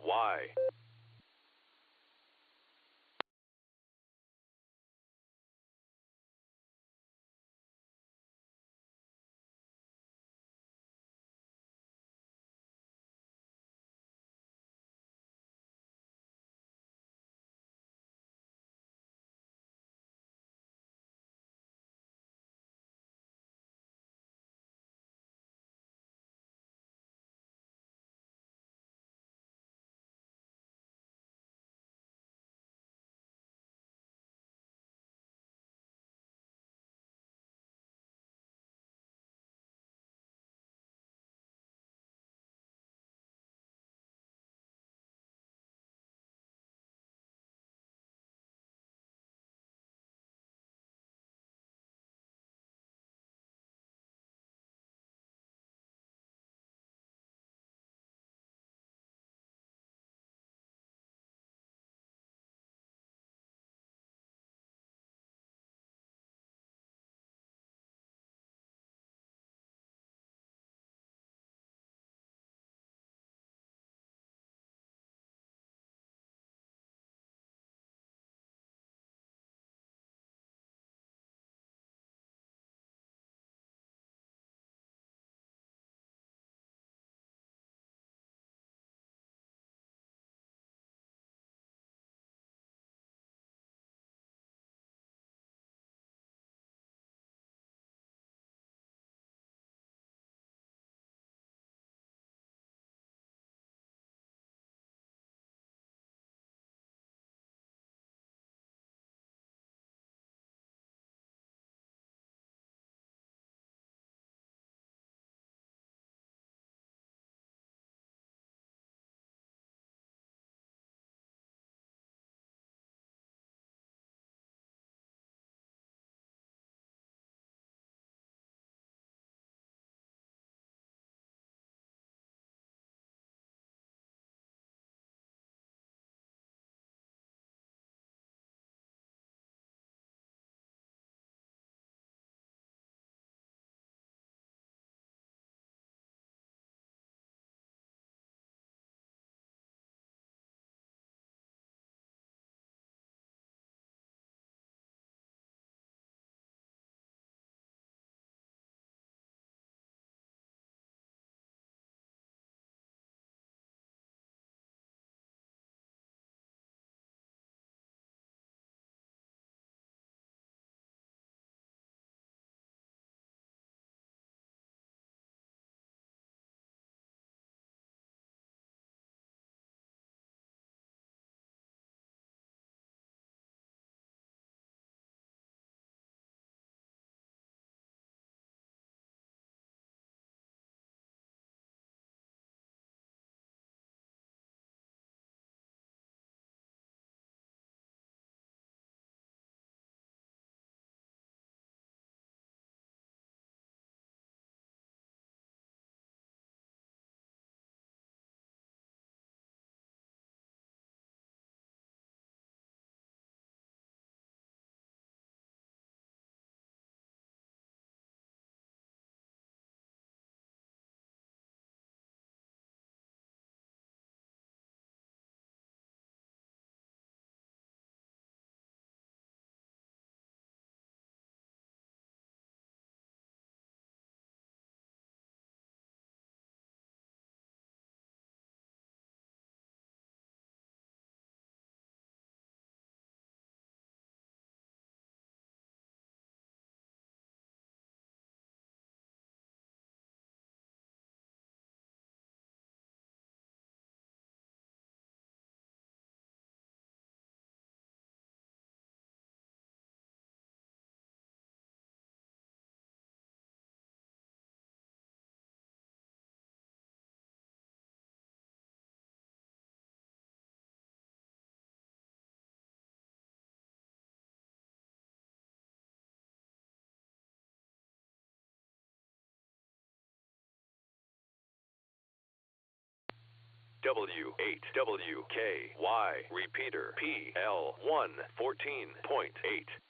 W8WKY, repeater PL1 14.8.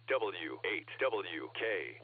W8WKY.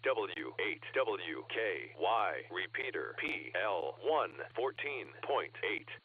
W8WKY. Repeater PL1 14.8.